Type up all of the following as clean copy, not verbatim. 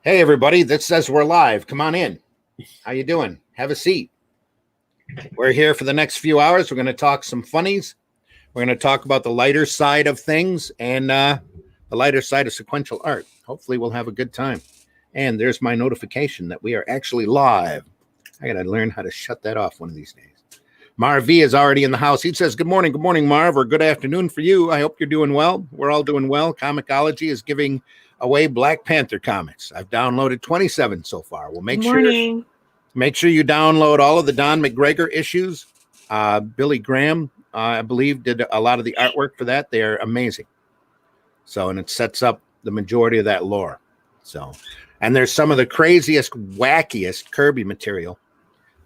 Hey everybody, this says we're live. Come on in. How you doing? Have a seat. We're here for the next few hours. We're going to talk some funnies. We're going to talk about the lighter side of things and the lighter side of sequential art. Hopefully we'll have a good time. And there's my notification that we are actually live. I got to learn how to shut that off one of these days. Marv V is already in the house. He says, good morning, Marv, or good afternoon for you. I hope you're doing well. We're all doing well. Comicology is giving away Black Panther comics. I've downloaded 27 so far. We'll make sure you download all of the Don McGregor issues. Billy Graham, I believe, did a lot of the artwork for that. They are amazing. So, and it sets up the majority of that lore. So, and there's some of the craziest, wackiest Kirby material.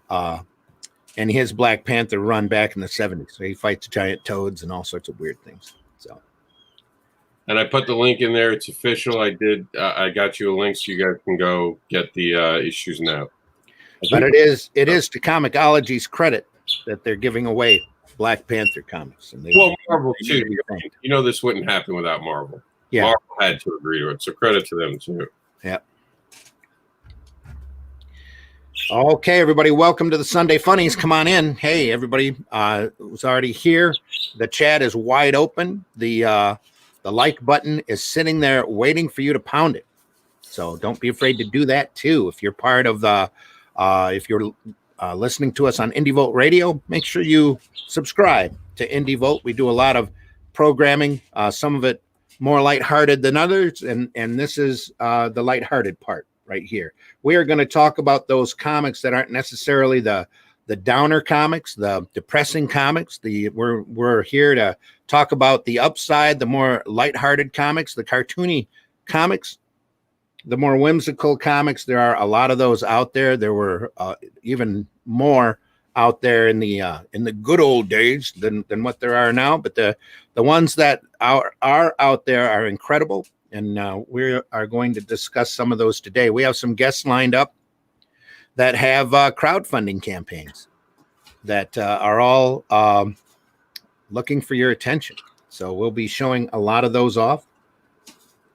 And his Black Panther run back in the 70s. So he fights giant toads and all sorts of weird things. So, and I put the link in there. It's official. I did. I got you a link so you guys can go get the issues now. But it is to Comicology's credit that they're giving away Black Panther comics. And Marvel too. You know this wouldn't happen without Marvel. Yeah, Marvel had to agree to it. So credit to them too. Yeah. Okay, everybody, welcome to the Sunday Funnies. Come on in. Hey, everybody who's already here. The chat is wide open. The like button is sitting there waiting for you to pound it. So don't be afraid to do that too. If you're part of the, if you're listening to us on Indie Vote Radio, make sure you subscribe to Indie Vote. We do a lot of programming, some of it more lighthearted than others, and this is the lighthearted part. Right here, we are going to talk about those comics that aren't necessarily the downer comics, the depressing comics. We're here to talk about the upside, the more lighthearted comics, the cartoony comics, the more whimsical comics. There are a lot of those out there. There were even more out there in the good old days than what there are now. But the ones that are out there are incredible. And we are going to discuss some of those today. We have some guests lined up that have crowdfunding campaigns that are all looking for your attention. So we'll be showing a lot of those off.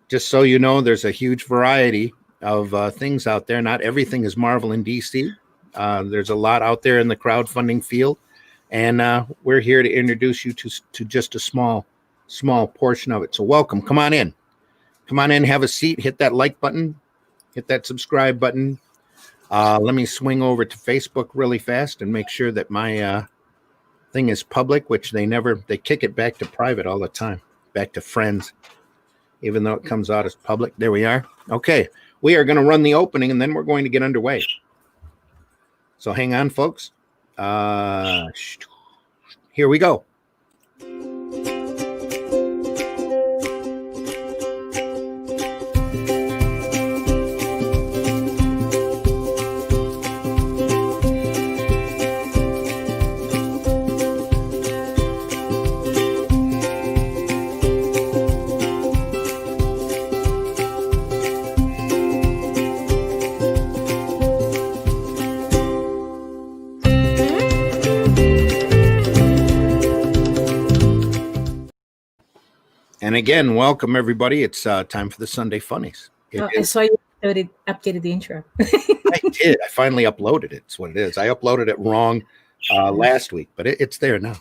Just so you know, there's a huge variety of things out there. Not everything is Marvel and DC. There's a lot out there in the crowdfunding field. And we're here to introduce you to just a small portion of it. So welcome. Come on in. Come on in, have a seat, hit that like button, hit that subscribe button. Let me swing over to Facebook really fast and make sure that my thing is public, which they kick it back to private all the time, back to friends, even though it comes out as public. There we are. Okay, we are going to run the opening and then we're going to get underway. So hang on, folks. Here we go. And again, welcome everybody. It's time for the Sunday Funnies. I saw you updated the intro. I did. I finally uploaded it. It's what it is. I uploaded it wrong last week, but it's there now.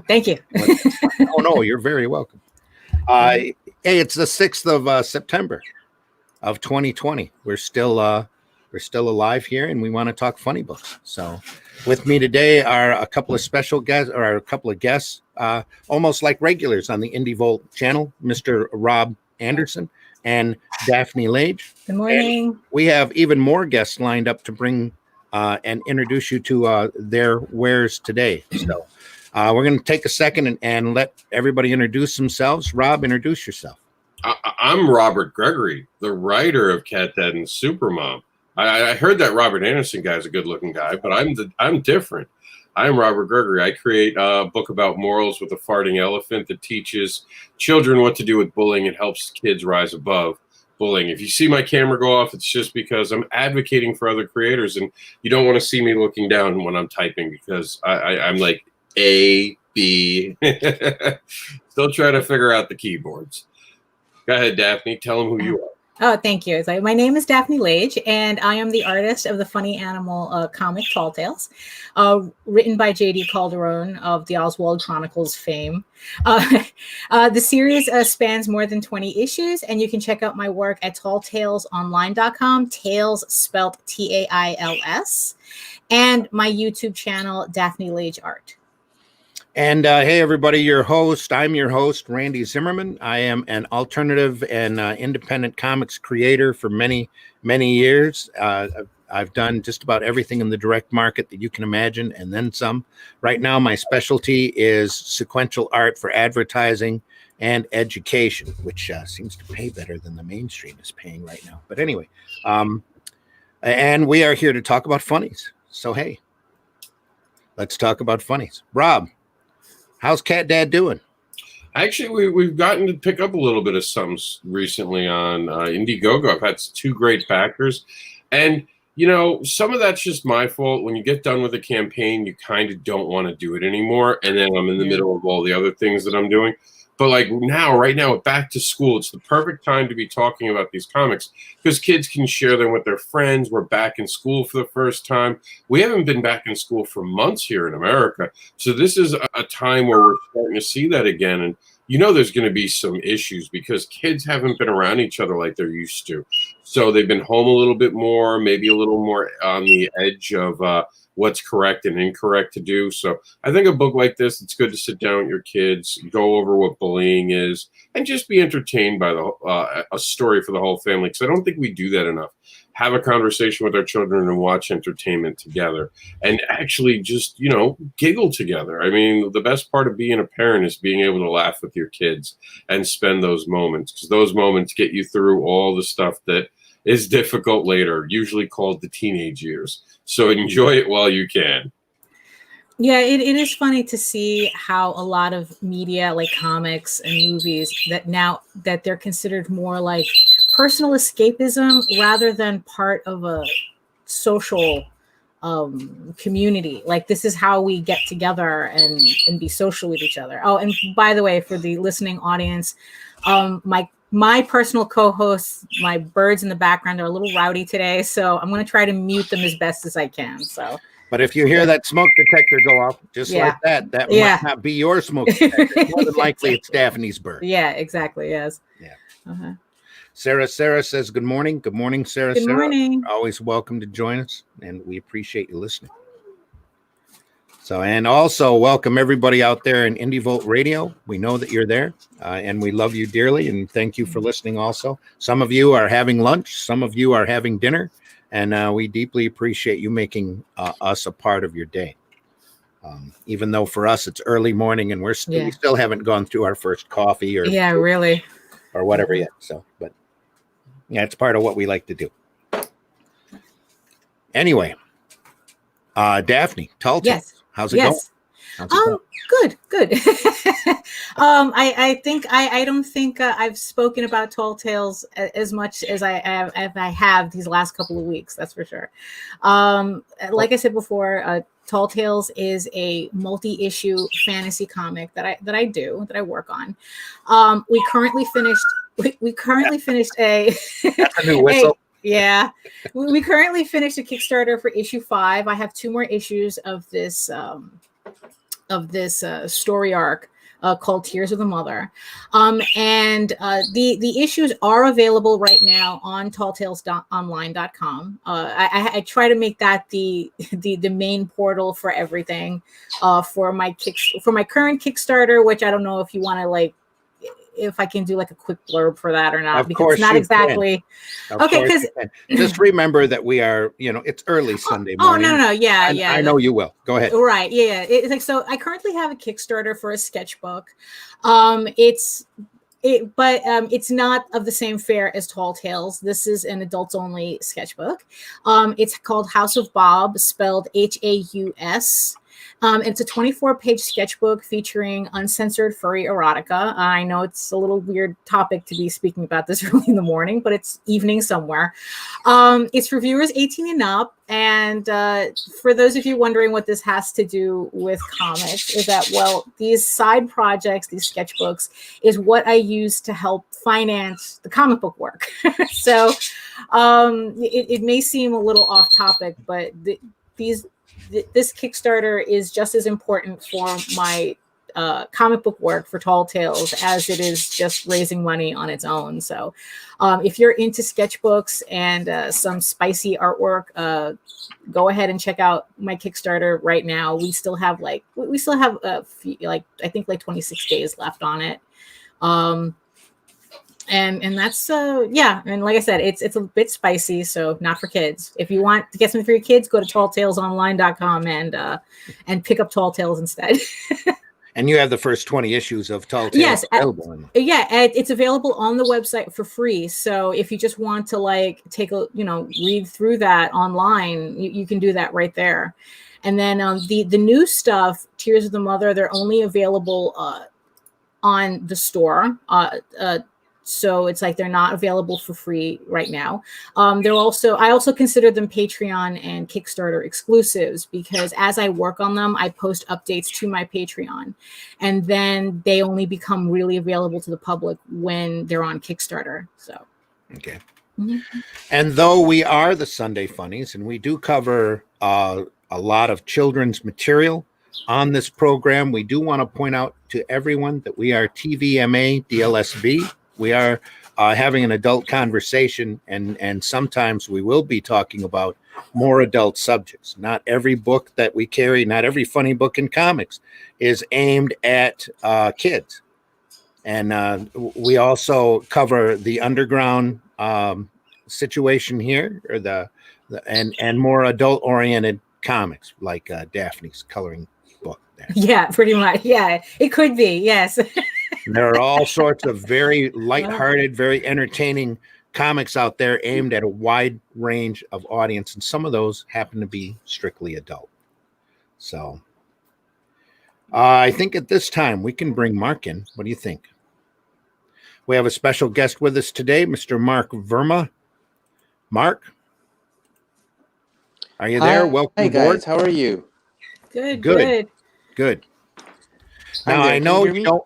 Thank you. Oh no, you're very welcome. Hey, it's the 6th of September of 2020. We're still alive here, and we want to talk funny books. So, with me today are a couple of special guests, or a couple of guests, almost like regulars on the Indie Volt channel, Mr. Rob Anderson and Daphne Lage. Good morning. And we have even more guests lined up to bring and introduce you to their wares today. So we're going to take a second and let everybody introduce themselves. Rob, introduce yourself. I'm Robert Gregory, the writer of Cat Dad and Supermom. I heard that Robert Anderson guy is a good-looking guy, but I'm different. I'm Robert Gregory. I create a book about morals with a farting elephant that teaches children what to do with bullying and helps kids rise above bullying. If you see my camera go off, it's just because I'm advocating for other creators, and you don't want to see me looking down when I'm typing because I'm like A, B. Still trying to figure out the keyboards. Go ahead, Daphne. Tell them who you are. Oh, thank you. It's like, my name is Daphne Lage, and I am the artist of the funny animal comic Tall Tales, written by J.D. Calderon of the Oswald Chronicles fame. The series spans more than 20 issues, and you can check out my work at talltalesonline.com, Tales spelled Tails, and my YouTube channel, Daphne Lage Art. And hey, everybody, I'm your host, Randy Zimmerman. I am an alternative and independent comics creator for many, many years. I've done just about everything in the direct market that you can imagine, and then some. Right now, my specialty is sequential art for advertising and education, which seems to pay better than the mainstream is paying right now. But anyway, and we are here to talk about funnies. So, hey, let's talk about funnies. Rob, how's Cat Dad doing? Actually, we've gotten to pick up a little bit of something recently on Indiegogo. I've had 2 great backers. And, you know, some of that's just my fault. When you get done with a campaign, you kind of don't want to do it anymore. And then I'm in the middle of all the other things that I'm doing. But like right now, back to school, it's the perfect time to be talking about these comics because kids can share them with their friends. We're back in school for the first time. We haven't been back in school for months here in America. So this is a time where we're starting to see that again. And you know there's going to be some issues because kids haven't been around each other like they're used to. So they've been home a little bit more, maybe a little more on the edge of what's correct and incorrect to do. So I think a book like this, it's good to sit down with your kids, go over what bullying is, and just be entertained by a story for the whole family. Because I don't think we do that enough. Have a conversation with our children and watch entertainment together and actually just, you know, giggle together. I mean, the best part of being a parent is being able to laugh with your kids and spend those moments because those moments get you through all the stuff that is difficult later, usually called the teenage years. So enjoy it while you can. Yeah, it is funny to see how a lot of media like comics and movies that they're considered more like personal escapism rather than part of a social community. Like this is how we get together and be social with each other. Oh, and by the way, for the listening audience, my personal co-hosts, my birds in the background are a little rowdy today, so I'm going to try to mute them as best as I can. So, but if you hear that smoke detector go off, just like that might not be your smoke detector. More than likely, it's Daphne's bird. Yeah, exactly. Yes. Yeah. Uh-huh. Sarah says good morning. Good morning, Sarah. Good morning. Always welcome to join us, and we appreciate you listening. So, and also welcome everybody out there in Indie Volt Radio. We know that you're there, and we love you dearly, and thank you for listening also. Some of you are having lunch, some of you are having dinner, and we deeply appreciate you making us a part of your day. Even though for us it's early morning and we still haven't gone through our first coffee or really or whatever yet. So, but yeah, it's part of what we like to do. Anyway, Daphne, Tall Tales. Yes. How's it going? Good. I don't think I've spoken about Tall Tales as much as I have these last couple of weeks. That's for sure. Like I said before, Tall Tales is a multi-issue fantasy comic that I work on. We currently finished a That's a new whistle. Yeah, we currently finished a Kickstarter for issue 5. I have 2 more issues of this story arc called Tears of the Mother, and the issues are available right now on talltalesonline.com. I try to make that the main portal for everything for my current Kickstarter, which I don't know if you want to if I can do like a quick blurb for that or not, of because course it's not exactly okay. Because just remember that we are, it's early Sunday morning. No, yeah. I know you will. Go ahead. Right, yeah. It's like, so I currently have a Kickstarter for a sketchbook. It's not of the same fare as Tall Tales. This is an adults only sketchbook. It's called House of Bob, spelled Haus. It's a 24-page sketchbook featuring uncensored furry erotica. I know it's a little weird topic to be speaking about this early in the morning, but it's evening somewhere. It's for viewers 18 and up. And for those of you wondering what this has to do with comics, is that, well, these side projects, these sketchbooks, is what I use to help finance the comic book work. So it may seem a little off topic, but this Kickstarter is just as important for my comic book work for Tall Tales as it is just raising money on its own. So if you're into sketchbooks and some spicy artwork, go ahead and check out my Kickstarter right now. We still have a few, I think 26 days left on it. And that's and like I said, it's a bit spicy, so not for kids. If you want to get something for your kids, go to talltalesonline.com and pick up Tall Tales instead. And you have the first 20 issues of Tall Tales yes, available. It's available on the website for free. So if you just want to read through that online, you can do that right there. And then the new stuff, Tears of the Mother, they're only available on the store. So it's like they're not available for free right now. I also consider them Patreon and Kickstarter exclusives, because as I work on them, I post updates to my Patreon, and then they only become really available to the public when they're on Kickstarter. So, okay. Mm-hmm. And though we are the SuNdAy Funnies, and we do cover a lot of children's material on this program, we do want to point out to everyone that we are TVMA DLSB. We are having an adult conversation, and sometimes we will be talking about more adult subjects. Not every book that we carry, not every funny book in comics is aimed at kids. And we also cover the underground situation here, or and more adult-oriented comics, like Daphne's coloring book there. Yeah, pretty much. Yeah, it could be. Yes. There are all sorts of very lighthearted, very entertaining comics out there aimed at a wide range of audience, and some of those happen to be strictly adult. So I think at this time we can bring Mark in. What do you think? We have a special guest with us today, Mr. Mark Verma. Mark, are you there? Welcome aboard. Guys, how are you? Good. Now, I know you don't.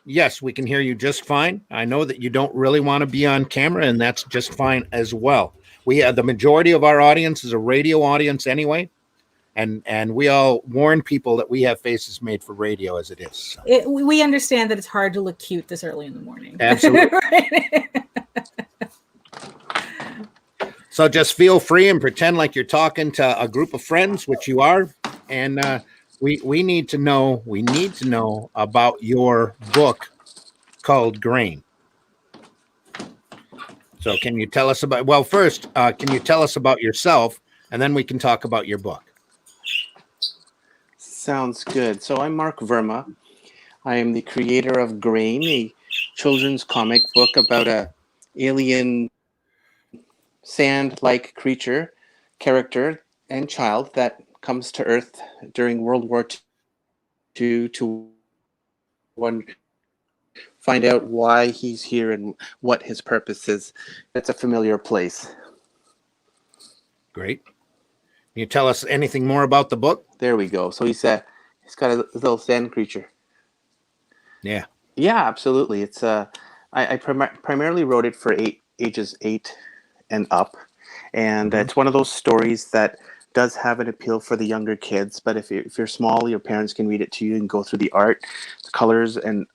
Yes, we can hear you just fine. I know that you don't really want to be on camera, and that's just fine as well. We have the majority of our audience is a radio audience anyway, and we all warn people that we have faces made for radio as it is. So. We understand that it's hard to look cute this early in the morning. Absolutely. So just feel free and pretend like you're talking to a group of friends, which you are, and we need to know about your book called Grain. So can you tell us about, well, first, can you tell us about yourself, and then we can talk about your book. Sounds good. So I'm Mark Verma. I am the creator of Grain, a children's comic book about a alien sand-like character and child that comes to Earth during World War II to find out why he's here and what his purpose is. It's a familiar place. Great. Can you tell us anything more about the book? There we go. So he's got a little sand creature. Yeah. Yeah, absolutely. It's I primarily wrote it for ages 8 and up, and it's one of those stories that does have an appeal for the younger kids, but if you're small, your parents can read it to you and go through the art. The colors and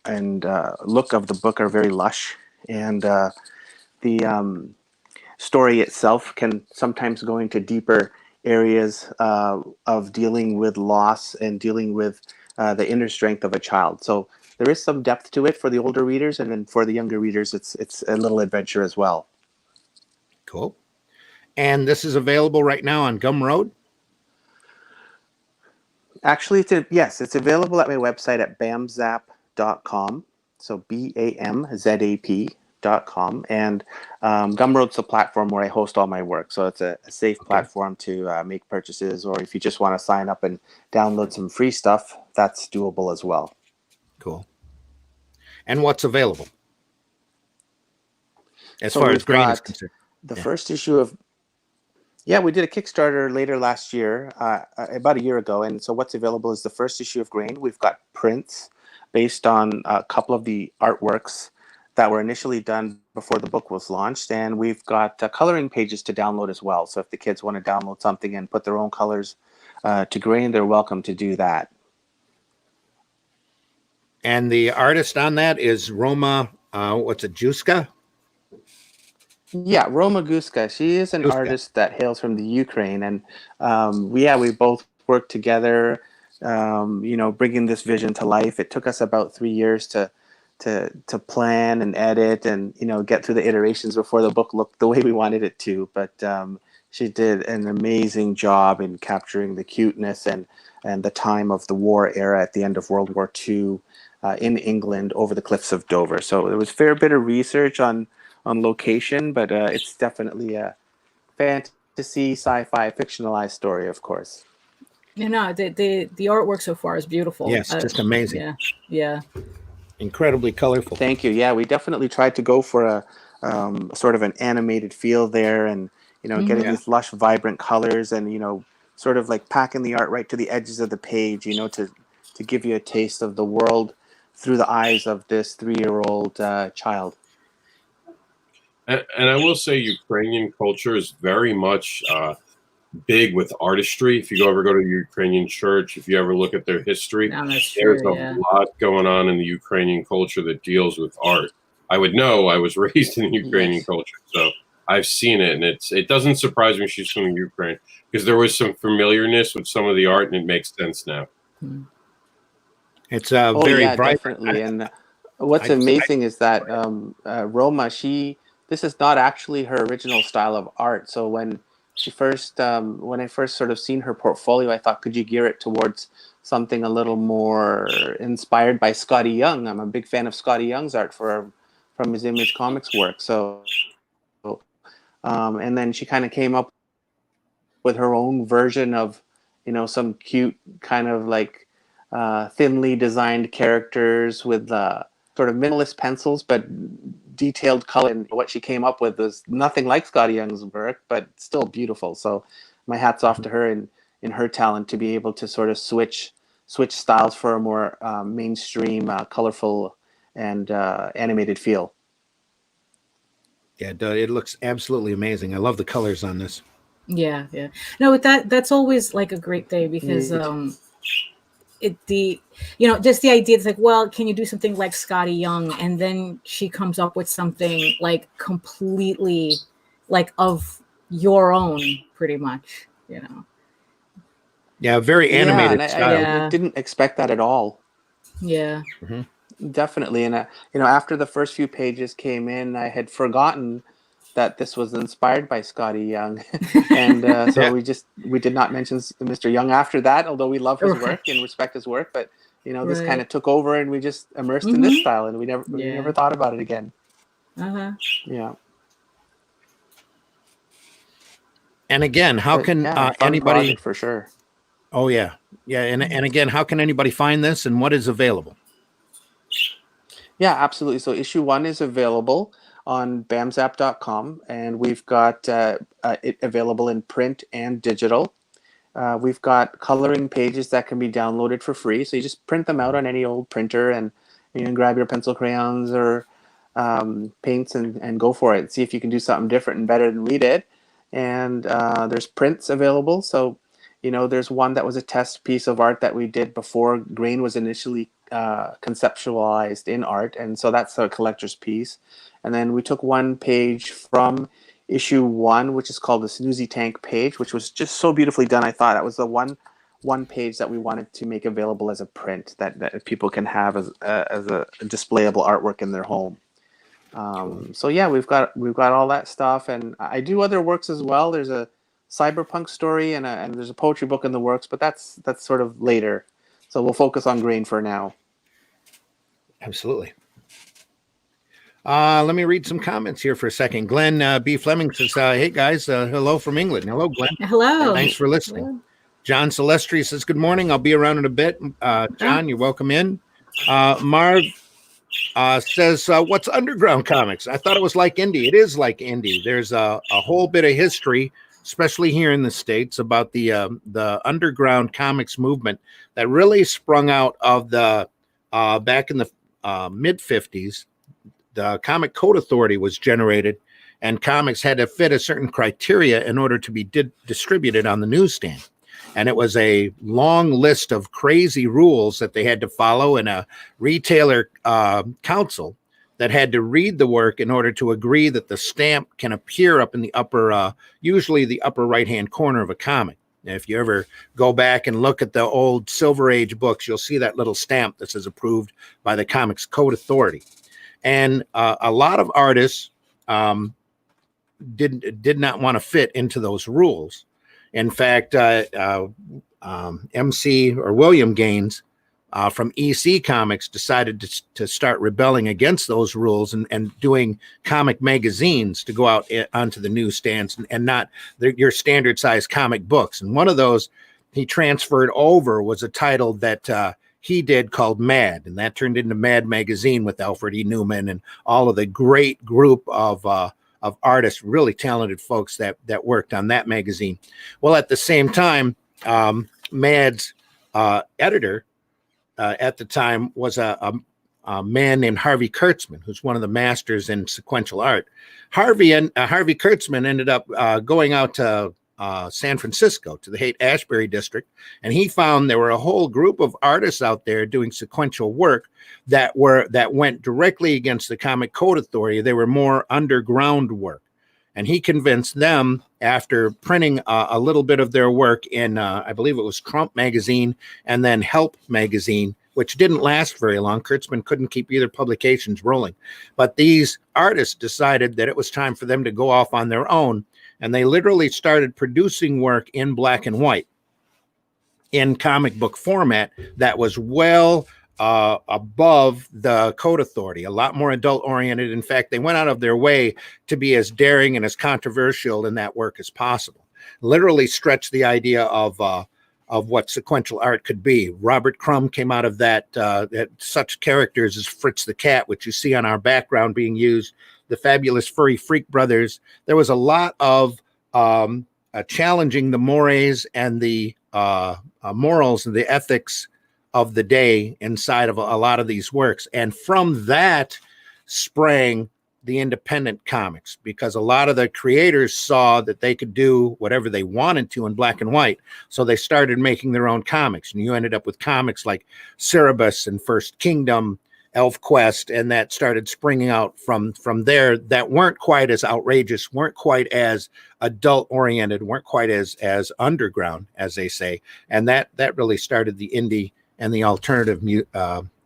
look of the book are very lush, and the story itself can sometimes go into deeper areas of dealing with loss and dealing with the inner strength of a child. So there is some depth to it for the older readers, and then for the younger readers, it's a little adventure as well. Cool. And this is available right now on Gumroad? Actually, it's available at my website at bamzap.com. So BAMZAP. gumroad.com, and Gumroad's a platform where I host all my work, so it's a safe platform to make purchases, or if you just want to sign up and download some free stuff, that's doable as well. Cool. And what's available as So far as we've grain is got concerned? the first issue of we did a Kickstarter later last year, about a year ago, and so what's available is the first issue of Grain. We've got prints based on a couple of the artworks that were initially done before the book was launched, and we've got coloring pages to download as well. So if the kids want to download something and put their own colors to Grain, they're welcome to do that. And the artist on that is Roma, Juska? Yeah, Roma Guska. She is an artist that hails from the Ukraine, and we both worked together, bringing this vision to life. It took us about 3 years to plan and edit and get through the iterations before the book looked the way we wanted it to. But she did an amazing job in capturing the cuteness and the time of the war era at the end of World War II in England over the cliffs of Dover. So there was a fair bit of research on location, but it's definitely a fantasy, sci-fi, fictionalized story, of course. The artwork so far is beautiful. Yes, just amazing. Yeah. Incredibly colorful. Thank you. Yeah, we definitely tried to go for a sort of an animated feel there, and getting these lush, vibrant colors, and sort of like packing the art right to the edges of the page, to give you a taste of the world through the eyes of this 3-year-old child. And I will say Ukrainian culture is very much big with artistry. If you ever go to a Ukrainian church, if you ever look at their history, there's a lot going on in the Ukrainian culture that deals with art. I would know. I was raised in the Ukrainian culture, so I've seen it, and it doesn't surprise me she's from Ukraine, because there was some familiarness with some of the art, and it makes sense now. It's very bright. Definitely. And what's amazing is that Roma, this is not actually her original style of art. So when I first sort of seen her portfolio, I thought, could you gear it towards something a little more inspired by Scotty Young? I'm a big fan of Scotty Young's art from his Image Comics work. So, and then she kind of came up with her own version of, some cute kind of like thinly designed characters with sort of minimalist pencils, but detailed color. And what she came up with was nothing like Scotty Young's work, but still beautiful. So my hat's off to her in her talent to be able to sort of switch styles for a more mainstream, colorful, and animated feel. Yeah, it looks absolutely amazing. I love the colors on this. Yeah. No, but that's always like a great thing, because just the idea is like, well, can you do something like Scotty Young? And then she comes up with something like completely like of your own, pretty much, Yeah, very animated style. I didn't expect that at all. Yeah. Definitely. And after the first few pages came in, I had forgotten that this was inspired by Scotty Young, and so we did not mention Mr. Young after that, although we love his work and respect his work. But this kind of took over, and we just immersed in this style, and we never thought about it again. Yeah. And again, how can anybody? For sure. Oh yeah. And again, how can anybody find this, and what is available? Yeah, absolutely. So issue 1 is available on bamzap.com, and we've got it available in print and digital. We've got coloring pages that can be downloaded for free. So you just print them out on any old printer, and you can grab your pencil, crayons, or paints and go for it. See if you can do something different and better than we did. And there's prints available. So, there's one that was a test piece of art that we did before Grain was initially conceptualized in art. And so that's a collector's piece. And then we took one page from issue 1, which is called the Snoozy Tank page, which was just so beautifully done. I thought that was the one page that we wanted to make available as a print that people can have as a displayable artwork in their home. So yeah, we've got all that stuff, and I do other works as well. There's a cyberpunk story and there's a poetry book in the works, but that's sort of later. So we'll focus on Grain for now. Absolutely. Let me read some comments here for a second. Glenn B. Fleming says, hey guys, hello from England. Hello, Glenn. Hello. Thanks for listening. Hello. John Celestri says, good morning. I'll be around in a bit. John, you're welcome in. Marv says, what's underground comics? I thought it was like indie. It is like indie. There's a whole bit of history, especially here in the States, about the underground comics movement that really sprung out of the back in the mid 50s. The Comic Code Authority was generated, and comics had to fit a certain criteria in order to be distributed on the newsstand. And it was a long list of crazy rules that they had to follow, and a retailer council that had to read the work in order to agree that the stamp can appear up in the upper, usually the upper right-hand corner of a comic. Now, if you ever go back and look at the old Silver Age books, you'll see that little stamp that says approved by the Comics Code Authority. And a lot of artists did not want to fit into those rules. In fact, MC or William Gaines from EC Comics decided to start rebelling against those rules and doing comic magazines to go out onto the newsstands and not your standard size comic books. And one of those he transferred over was a title that he did called Mad, and that turned into Mad Magazine with Alfred E. Newman and all of the great group of artists, really talented folks that worked on that magazine. Well, at the same time, Mad's editor at the time was a man named Harvey Kurtzman, who's one of the masters in sequential art. Harvey Kurtzman ended up going out to San Francisco to the Haight-Ashbury district, and he found there were a whole group of artists out there doing sequential work that went directly against the Comic Code Authority. They were more underground work, and he convinced them, after printing a little bit of their work in I believe it was Trump magazine and then Help magazine, which didn't last very long. Kurtzman couldn't keep either publications rolling, but these artists decided that it was time for them to go off on their own. And they literally started producing work in black and white in comic book format that was well above the Code Authority, a lot more adult oriented. In fact, they went out of their way to be as daring and as controversial in that work as possible. Literally stretched the idea of what sequential art could be. Robert Crumb came out of that, such characters as Fritz the Cat, which you see on our background being used, the fabulous Furry Freak Brothers. There was a lot of challenging the mores and the morals and the ethics of the day inside of a lot of these works. And from that sprang the independent comics, because a lot of the creators saw that they could do whatever they wanted to in black and white. So they started making their own comics, and you ended up with comics like Cerebus and First Kingdom, ElfQuest, and that started springing out from there, that weren't quite as outrageous, weren't quite as adult oriented, weren't quite as underground, as they say. And that really started the indie and the alternative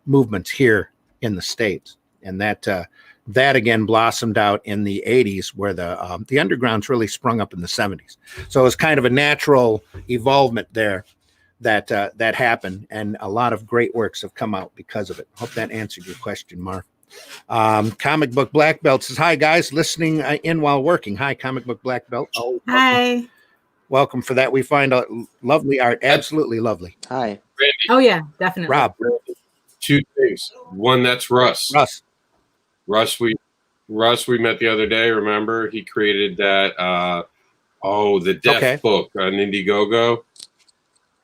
movements here in the States. And that again blossomed out in the 80s, where the undergrounds really sprung up in the 70s. So it was kind of a natural evolvement there that happened, and a lot of great works have come out because of it. Hope that answered your question, Mark. Comic Book Black Belt says, hi guys, listening in while working. Hi, Comic Book Black Belt. Oh, Hi. welcome for that. We find lovely art, absolutely lovely. Hi. Randy, Oh yeah, definitely. Rob. two things. One, that's Russ. Russ, we met the other day. Remember, he created that. The Death book on Indiegogo.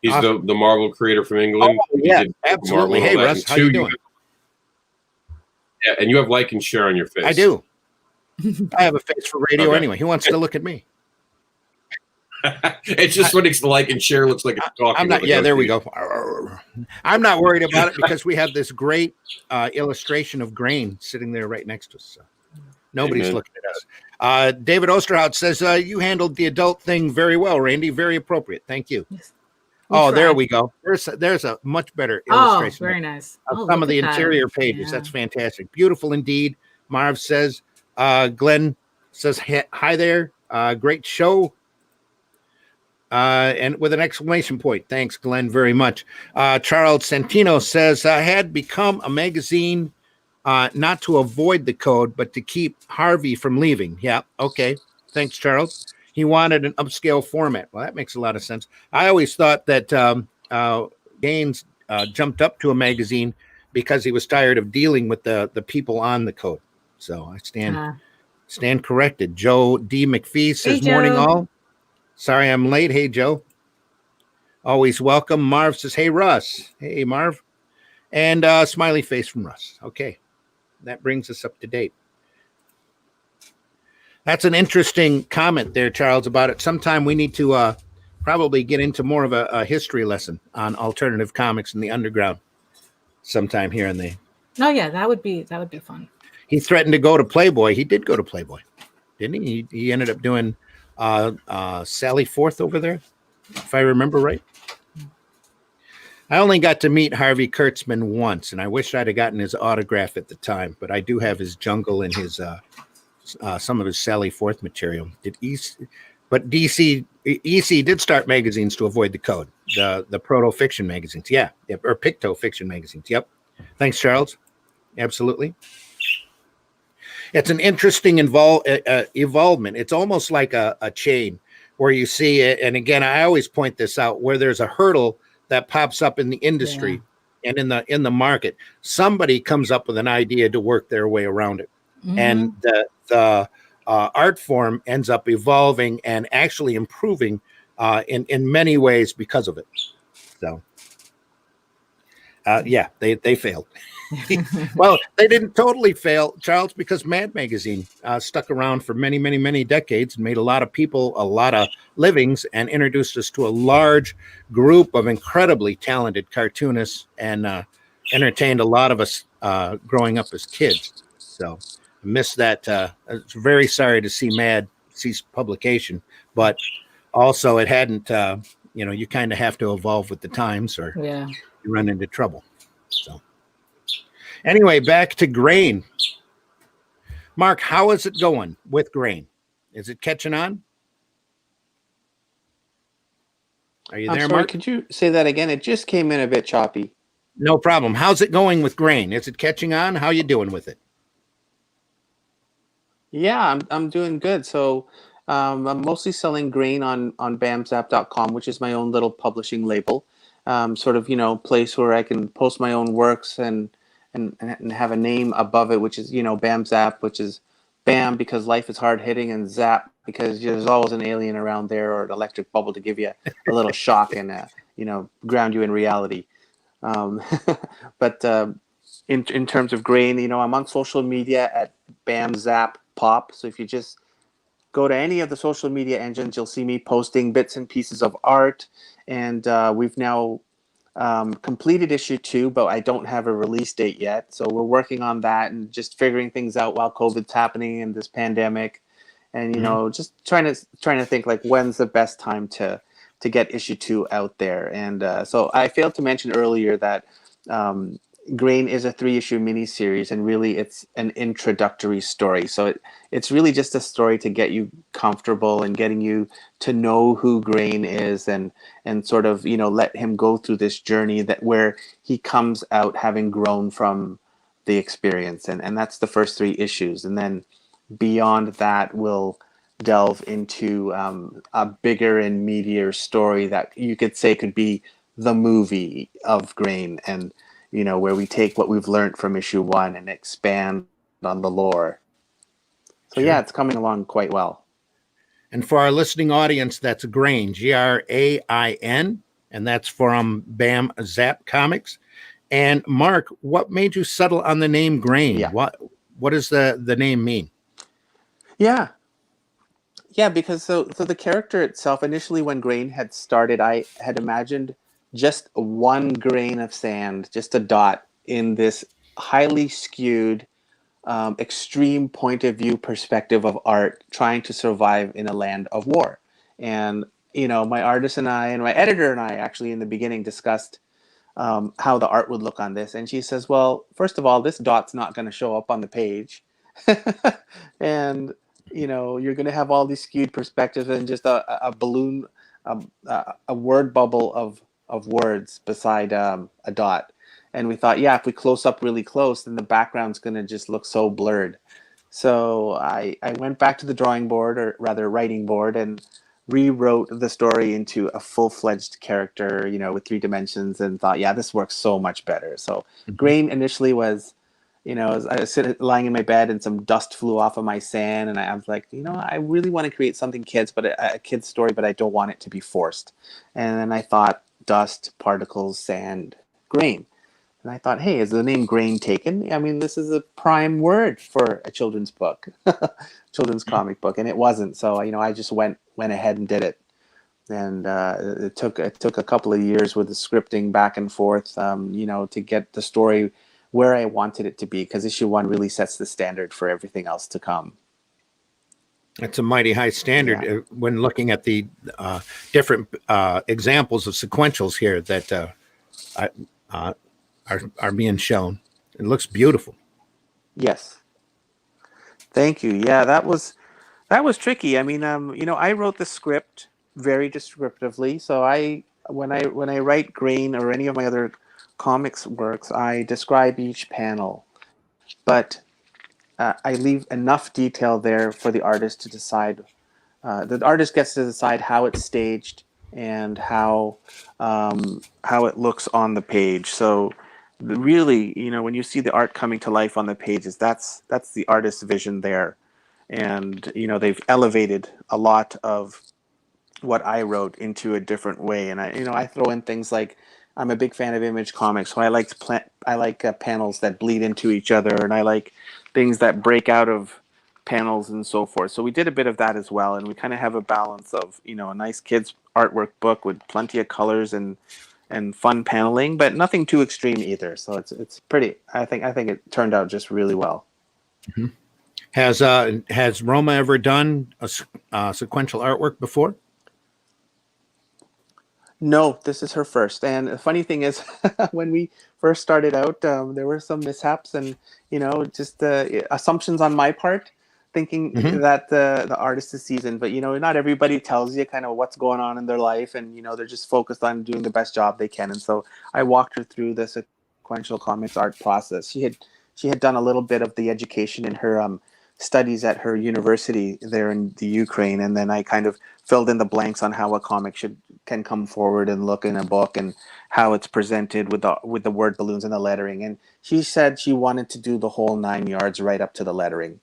He's the Marvel creator from England. Oh, yeah, absolutely. Hey, Russ, how you doing? Yeah, and you have like and share on your face. I do. I have a face for radio anyway. Who wants to look at me? It's just when it's the like and share looks like it's talking. I'm not. Yeah, there we go. I'm not worried about it because we have this great illustration of grain sitting there right next to us. So nobody's looking at us. David Osterhout says you handled the adult thing very well, Randy. Very appropriate. Thank you. Yes. There we go. There's a much better illustration. Oh, very nice. Of some of the interior pages. Yeah. That's fantastic. Beautiful indeed. Marv says, Glenn says, hi there. Great show. And with an exclamation point. Thanks, Glenn, very much. Charles Santino says, I had become a magazine not to avoid the code, but to keep Harvey from leaving. Yeah, okay. Thanks, Charles. He wanted an upscale format. Well, that makes a lot of sense. I always thought that Gaines jumped up to a magazine because he was tired of dealing with the people on the code. So I stand corrected. Joe D. McPhee says, Hey, morning Joe. all. Sorry I'm late. Hey, Joe. Always welcome. Marv says, hey, Russ. Hey, Marv. And smiley face from Russ. Okay. That brings us up to date. That's an interesting comment there, Charles, about it. Sometime we need to probably get into more of a history lesson on alternative comics in the underground sometime here and there. Oh yeah, that would be fun. He threatened to go to Playboy. He did go to Playboy, didn't he? He ended up doing Sally Forth over there, if I remember right. I only got to meet Harvey Kurtzman once, and I wish I'd have gotten his autograph at the time, but I do have his Jungle and his some of his Sally Forth material. But EC did start magazines to avoid the code, the proto fiction magazines, yeah, or Picto fiction magazines. Yep. Thanks, Charles. Absolutely. It's an interesting evolvement. It's almost like a chain where you see it, and again, I always point this out, where there's a hurdle that pops up in the industry and in the market. Somebody comes up with an idea to work their way around it, and the art form ends up evolving and actually improving in many ways because of it. So, yeah, they failed. Well, they didn't totally fail, Charles, because Mad Magazine stuck around for many, many, many decades and made a lot of people a lot of livings and introduced us to a large group of incredibly talented cartoonists and entertained a lot of us growing up as kids. So I missed that. I was very sorry to see Mad cease publication, but also it hadn't, you kind of have to evolve with the times or you run into trouble. So. Anyway, back to Grain. Mark, how is it going with Grain? Is it catching on? Are you there, Mark? Could you say that again? It just came in a bit choppy. No problem. How's it going with Grain? Is it catching on? How are you doing with it? Yeah, I'm doing good. So I'm mostly selling Grain on bamzap.com, which is my own little publishing label. Sort of, place where I can post my own works and have a name above it, which is, Bam Zap, which is Bam because life is hard hitting, and Zap because there's always an alien around there or an electric bubble to give you a little shock and, ground you in reality. But in terms of Grain, I'm on social media at Bam Zap Pop. So if you just go to any of the social media engines, you'll see me posting bits and pieces of art. And we've now completed issue 2, but I don't have a release date yet. So we're working on that and just figuring things out while COVID's happening and this pandemic, and just trying to think like when's the best time to get issue 2 out there. And so I failed to mention earlier that Grain is a 3-issue miniseries, and really it's an introductory story. So it's really just a story to get you comfortable and getting you to know who Grain is, and sort of let him go through this journey where he comes out having grown from the experience, and that's the first 3 issues. And then beyond that, we'll delve into a bigger and meatier story that you could say could be the movie of Grain, and where we take what we've learned from issue 1 and expand on the lore. So yeah, it's coming along quite well. And for our listening audience, that's Grain, Grain, and that's from Bam Zap Comics. And Mark, what made you settle on the name Grain? Yeah. What does the name mean? Yeah, because so the character itself, initially when Grain had started, I had imagined just one grain of sand, just a dot in this highly skewed, extreme point of view perspective of art trying to survive in a land of war. And, my artist and I and my editor and I actually in the beginning discussed how the art would look on this. And she says, well, first of all, this dot's not going to show up on the page. And, you're going to have all these skewed perspectives and just a balloon, a word bubble of words beside a dot. And we thought, yeah, if we close up really close, then the background's going to just look so blurred. So I went back to the drawing board, or rather writing board, and rewrote the story into a full-fledged character, with 3 dimensions, and thought, yeah, this works so much better. So Mhm. Grain initially was, I was lying in my bed and some dust flew off of my sand, and I was like, I really want to create something kids, but a kid's story, but I don't want it to be forced. And then I thought dust, particles, sand, grain. And I thought, hey, is the name Grain taken? I mean, this is a prime word for a children's book, children's comic book, and it wasn't. So, I just went ahead and did it. And it took a couple of years with the scripting back and forth, to get the story where I wanted it to be, because issue 1 really sets the standard for everything else to come. That's a mighty high standard when looking at the different examples of sequentials here that are being shown. It looks beautiful. Yes. Thank you. Yeah, that was tricky. I mean, I wrote the script very descriptively. So when I write Grain or any of my other comics works, I describe each panel, but I leave enough detail there for the artist to decide. The artist gets to decide how it's staged and how it looks on the page. So really, when you see the art coming to life on the pages, that's the artist's vision there. And they've elevated a lot of what I wrote into a different way. And I throw in things like, I'm a big fan of Image Comics, so I like panels that bleed into each other, and I like things that break out of panels and so forth. So we did a bit of that as well, and we kind of have a balance of a nice kids artwork book with plenty of colors and fun paneling, but nothing too extreme either. So it's pretty. I think it turned out just really well. Mm-hmm. Has Roma ever done a sequential artwork before? No, this is her first. And the funny thing is, when we first started out, there were some mishaps and, just assumptions on my part, thinking that the artist is seasoned. But, not everybody tells you kind of what's going on in their life. And, they're just focused on doing the best job they can. And so I walked her through the sequential comics art process. She had done a little bit of the education in her studies at her university there in the Ukraine. And then I kind of filled in the blanks on how a comic can come forward and look in a book, and how it's presented with the word balloons and the lettering. And she said she wanted to do the whole 9 yards right up to the lettering,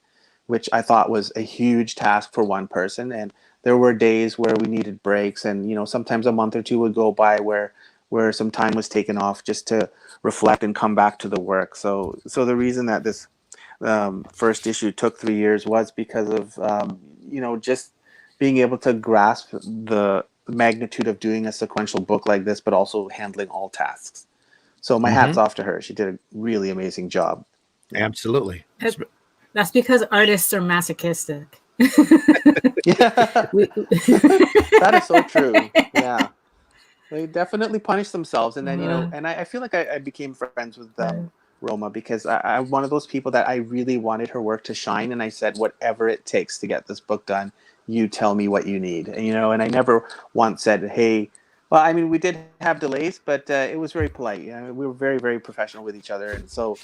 which I thought was a huge task for one person. And there were days where we needed breaks, and sometimes a month or two would go by where some time was taken off just to reflect and come back to the work. So the reason that this first issue took 3 years was because of just being able to grasp the magnitude of doing a sequential book like this, but also handling all tasks. So my hat's off to her. She did a really amazing job. Yeah. Absolutely. That's because artists are masochistic. Yeah. That is so true. Yeah. They definitely punish themselves. And then, and I feel like I became friends with Roma because I'm one of those people that I really wanted her work to shine. And I said, whatever it takes to get this book done, you tell me what you need. And, and I never once said, hey, well, I mean, we did have delays, but it was very polite. We were very, very professional with each other. And so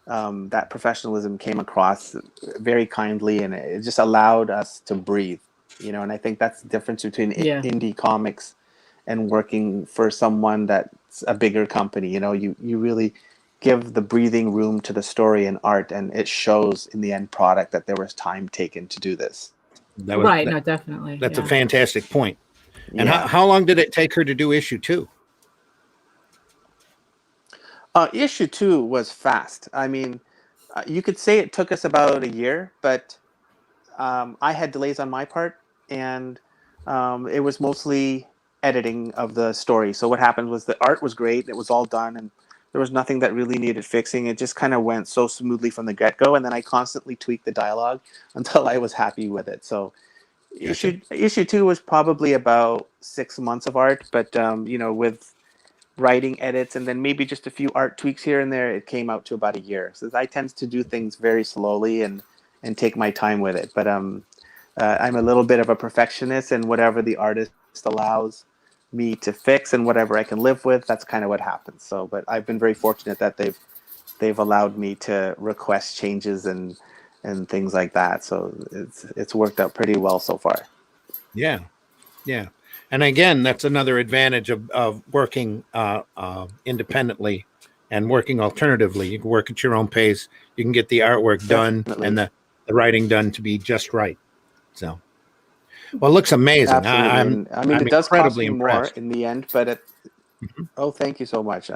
that professionalism came across very kindly, and it just allowed us to breathe, and I think that's the difference between indie comics and working for someone that's a bigger company. You really give the breathing room to the story and art, and it shows in the end product that there was time taken to do this. No, definitely. That's a fantastic point. And Yeah. how long did it take her to do issue 2? Issue 2 was fast. I mean, you could say it took us about a year, but I had delays on my part, and it was mostly editing of the story. So what happened was the art was great. It was all done, and there was nothing that really needed fixing. It just kind of went so smoothly from the get-go, and then I constantly tweaked the dialogue until I was happy with it. So Gotcha. issue 2 was probably about 6 months of art, but with writing edits and then maybe just a few art tweaks here and there, it came out to about a year. So I tend to do things very slowly and take my time with it. But I'm a little bit of a perfectionist, and whatever the artist allows, me to fix, and whatever I can live with, that's kind of what happens. So, but I've been very fortunate that they've allowed me to request changes and things like that. So it's worked out pretty well so far. Yeah. Yeah. And again, that's another advantage of working independently and working alternatively. You can work at your own pace. You can get the artwork done Definitely. and the writing done to be just right. So, well, it looks amazing. Absolutely. I'm I mean, I'm it does cost incredibly me more impressed. in the end, but Mhm. oh, thank you so much.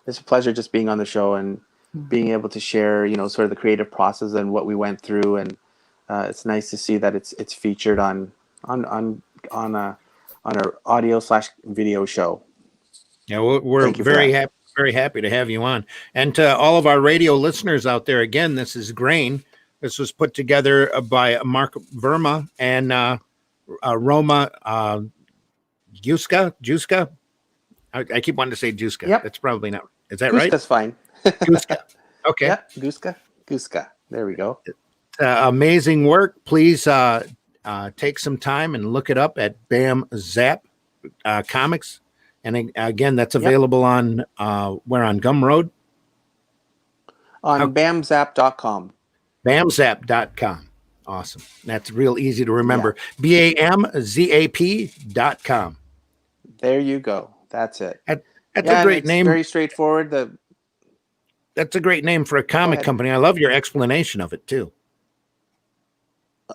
It's a pleasure just being on the show and being able to share, sort of the creative process and what we went through. And it's nice to see that it's featured on a on our audio/video show. Yeah, we're Thank you for that. very happy to have you on. And to all of our radio listeners out there, again, this is Grain. This was put together by Mark Verma and Roma Juska. I keep wanting to say Juska. Yep. That's probably not. Is that right? Guska's fine. Juska. Okay. Yep. Guska. There we go. Amazing work. Please take some time and look it up at Bam Zap Comics. And again, that's available on where on Gumroad? On bamzap.com. Bamzap.com. Awesome. That's real easy to remember. BAMZAP.com. There you go. That's it. That's a great name. Very straightforward. That's a great name for a comic company. I love your explanation of it too.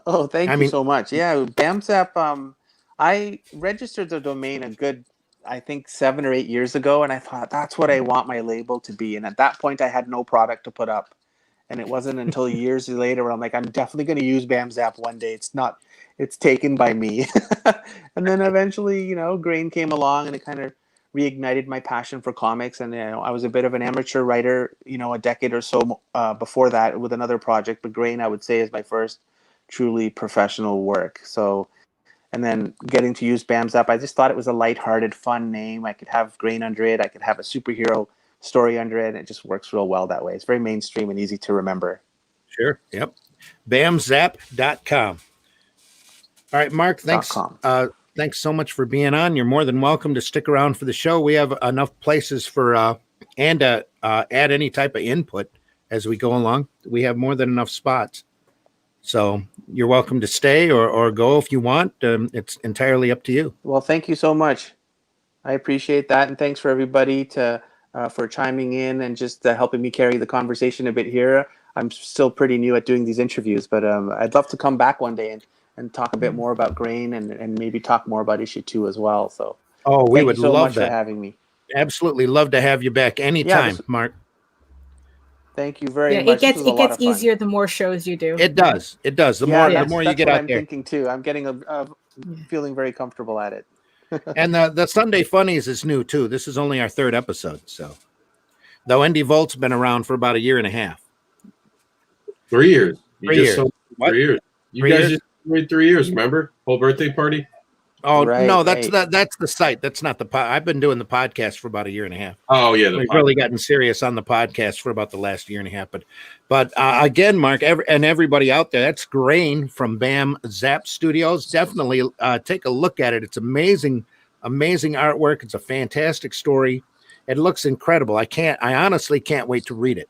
Oh, thank you so much. Yeah, BAMZap. I registered the domain a good, I think, 7 or 8 years ago, and I thought that's what I want my label to be. And at that point, I had no product to put up, and it wasn't until years later where I'm like, I'm definitely going to use BAMZap one day. It's taken by me. And then eventually, Grain came along, and it kind of reignited my passion for comics. And I was a bit of an amateur writer, a decade or so before that with another project. But Grain, I would say, is my first truly professional work. So, and then getting to use BAMZap, I just thought it was a lighthearted, fun name. I could have Grain under it. I could have a superhero story under it. And it just works real well that way. It's very mainstream and easy to remember. Sure. Yep. Bamzap.com. All right, Mark, thanks. Thanks so much for being on. You're more than welcome to stick around for the show. We have enough places for and add any type of input as we go along. We have more than enough spots. So you're welcome to stay or go if you want. It's entirely up to you. Well, thank you so much. I appreciate that. And thanks for everybody for chiming in and just helping me carry the conversation a bit here. I'm still pretty new at doing these interviews, but I'd love to come back one day and talk a bit more about Grain and maybe talk more about issue 2 as well. So we would so love much that. for having me. Absolutely love to have you back anytime, Mark. Thank you very much. It gets easier the more shows you do. It does. The more you get out there. I'm thinking too. I'm getting feeling very comfortable at it. And the SuNdAy Funnies is new too. This is only our 3rd episode. So, though Andy Volt's been around for about a year and a half. 3 years. 3 years. 3 years. You guys just wait 3 years. Remember whole birthday party? Oh no, that's the site. That's not the I've been doing the podcast for about a year and a half. Oh yeah, we've really gotten serious on the podcast for about the last year and a half. But again, Mark, and everybody out there, that's Grain from Bam Zap Studios. Definitely take a look at it. It's amazing artwork. It's a fantastic story. It looks incredible. I honestly can't wait to read it.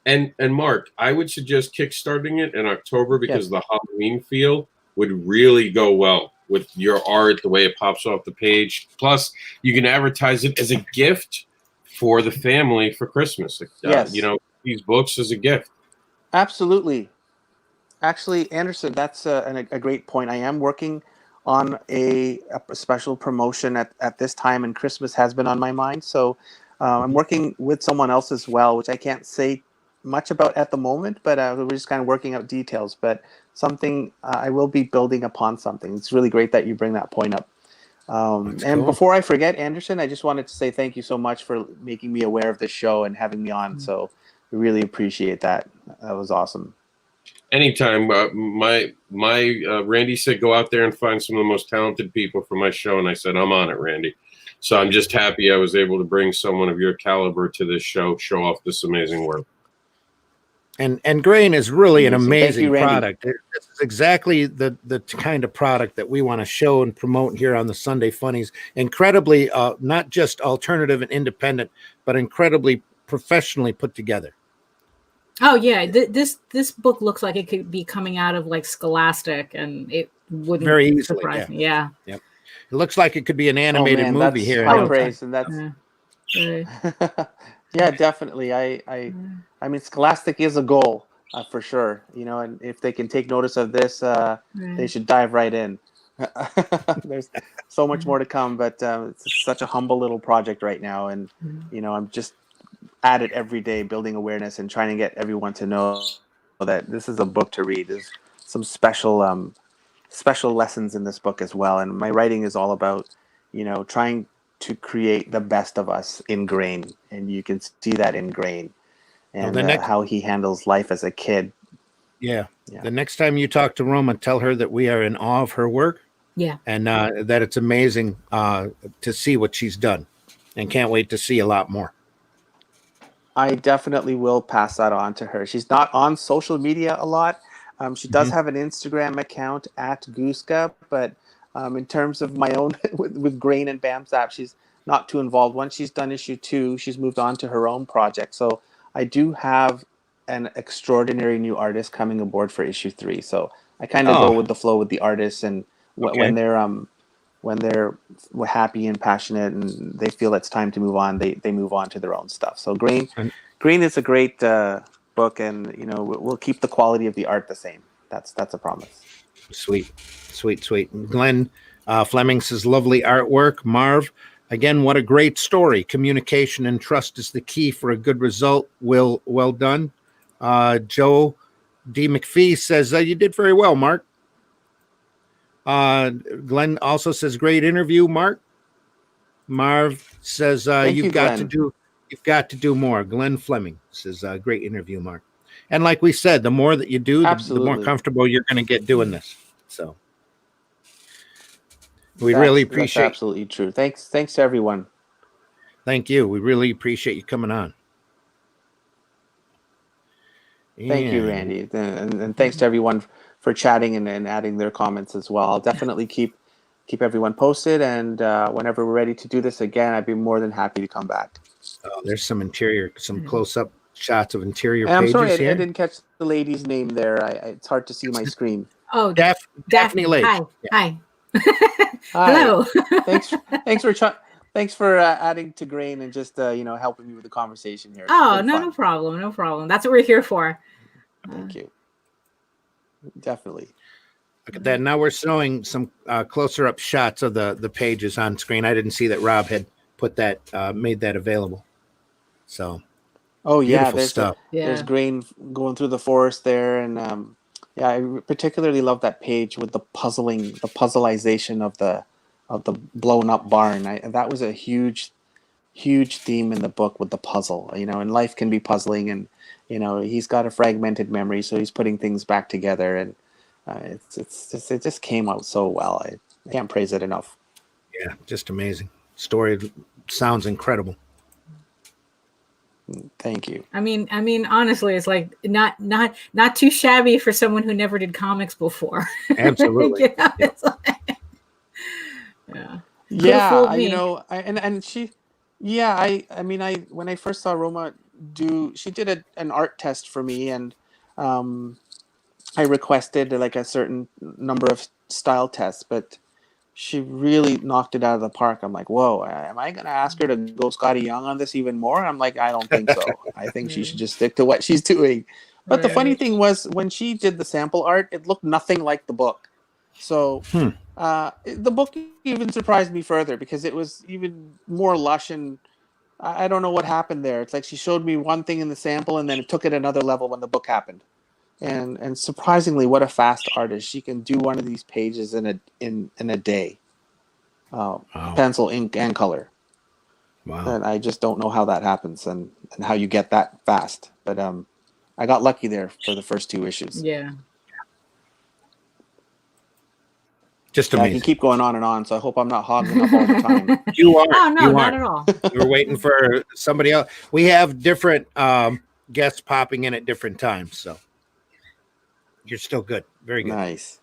And Mark, I would suggest kickstarting it in October because the Halloween feel would really go well with your art, the way it pops off the page. Plus, you can advertise it as a gift for the family for Christmas. These books as a gift. Absolutely. Actually, Anderson, that's a great point. I am working on a special promotion at this time, and Christmas has been on my mind. So I'm working with someone else as well, which I can't say much about at the moment, but we're just kind of working out details. But something I will be building upon something. It's really great that you bring that point up. And cool. Before I forget, Anderson, I just wanted to say thank you so much for making me aware of this show and having me on. So we really appreciate that. That was awesome. Anytime. My Randy said go out there and find some of the most talented people for my show, and I said I'm on it, Randy. So I'm just happy I was able to bring someone of your caliber to this show off this amazing work. And grain is really an Amazing. Thank you, amazing Randy. product. This is exactly the kind of product that we want to show and promote here on the SuNdAy Funnies. Incredibly, not just alternative and independent, but incredibly professionally put together. Oh yeah, this book looks like it could be coming out of like Scholastic, and it wouldn't Very easily, surprise me. Yeah. Yep. It looks like it could be an animated man, movie that's here. high Oh, praise, and that's Right. yeah, definitely. I mean, Scholastic is a goal for sure. You know, and if they can take notice of this, they should dive right in. There's so much more to come, but it's such a humble little project right now, and you know, I'm just at it every day, building awareness and trying to get everyone to know that this is a book to read. There's some special lessons in this book as well, and my writing is all about, you know, trying to create the best of us in Grain, and you can see that in Grain, and how he handles life as a kid. Yeah. The next time you talk to Roma, tell her that we are in awe of her work. Yeah. And that it's amazing to see what she's done, and can't wait to see a lot more. I definitely will pass that on to her. She's not on social media a lot. She does have an Instagram account at Gooska, but in terms of my own with Grain and BAMZAP, she's not too involved. Once she's done issue 2, she's moved on to her own project. So I do have an extraordinary new artist coming aboard for issue 3. So I kind of go with the flow with the artists, and when they're happy and passionate and they feel it's time to move on, they move on to their own stuff. So Grain is a great book, and you know, we'll keep the quality of the art the same. That's a promise. Sweet. Glenn Fleming says, lovely artwork. Marv, again, what a great story. Communication and trust is the key for a good result. Well done. Joe D. McPhee says, you did very well, Mark. Glenn also says, great interview, Mark. Marv says, you've got to do more. Glenn Fleming says, great interview, Mark. And like we said, the more that you do, the more comfortable you're going to get doing this. So we really appreciate. That's absolutely true. Thanks to everyone. Thank you. We really appreciate you coming on. Thank you, Randy, and thanks to everyone for chatting and adding their comments as well. I'll definitely keep everyone posted, and whenever we're ready to do this again, I'd be more than happy to come back. Oh, there's some close-up shots of interior and pages. I'm sorry, here. I didn't catch the lady's name there. It's hard to see my screen. Oh, Daphne Lake. Hi. Hello. Hello. Thanks for adding to Grain and just helping me with the conversation here. No problem. That's what we're here for. Thank you. Definitely. Look at that. Now we're showing some closer up shots of the pages on screen. I didn't see that Rob had put that made that available. So there's Grain going through the forest there, and I particularly love that page with the puzzleization of the blown up barn. That was a huge theme in the book with the puzzle. And life can be puzzling, and he's got a fragmented memory, so he's putting things back together, and it just came out so well. I can't praise it enough. Yeah, just amazing. Story sounds incredible. Thank you. I mean, honestly, it's like not too shabby for someone who never did comics before. Absolutely. It's like, when I first saw Roma she did an art test for me, and I requested like a certain number of style tests, but she really knocked it out of the park. I'm like, whoa, am I going to ask her to go Scotty Young on this even more? I'm like, I don't think so. I think she should just stick to what she's doing. But the funny thing was, when she did the sample art, it looked nothing like the book. So the book even surprised me further, because it was even more lush, and I don't know what happened there. It's like she showed me one thing in the sample, and then it took it another level when the book happened. And surprisingly, what a fast artist. She can do one of these pages in a day. Wow. Pencil, ink, and color. Wow. And I just don't know how that happens and how you get that fast. But I got lucky there for the first 2 issues. Yeah. Just amazing. I can keep going on and on, so I hope I'm not hogging up all the time. You are. Oh, no, you not are. at all. We're waiting for somebody else. We have different guests popping in at different times. So you're still good. Very good. Nice.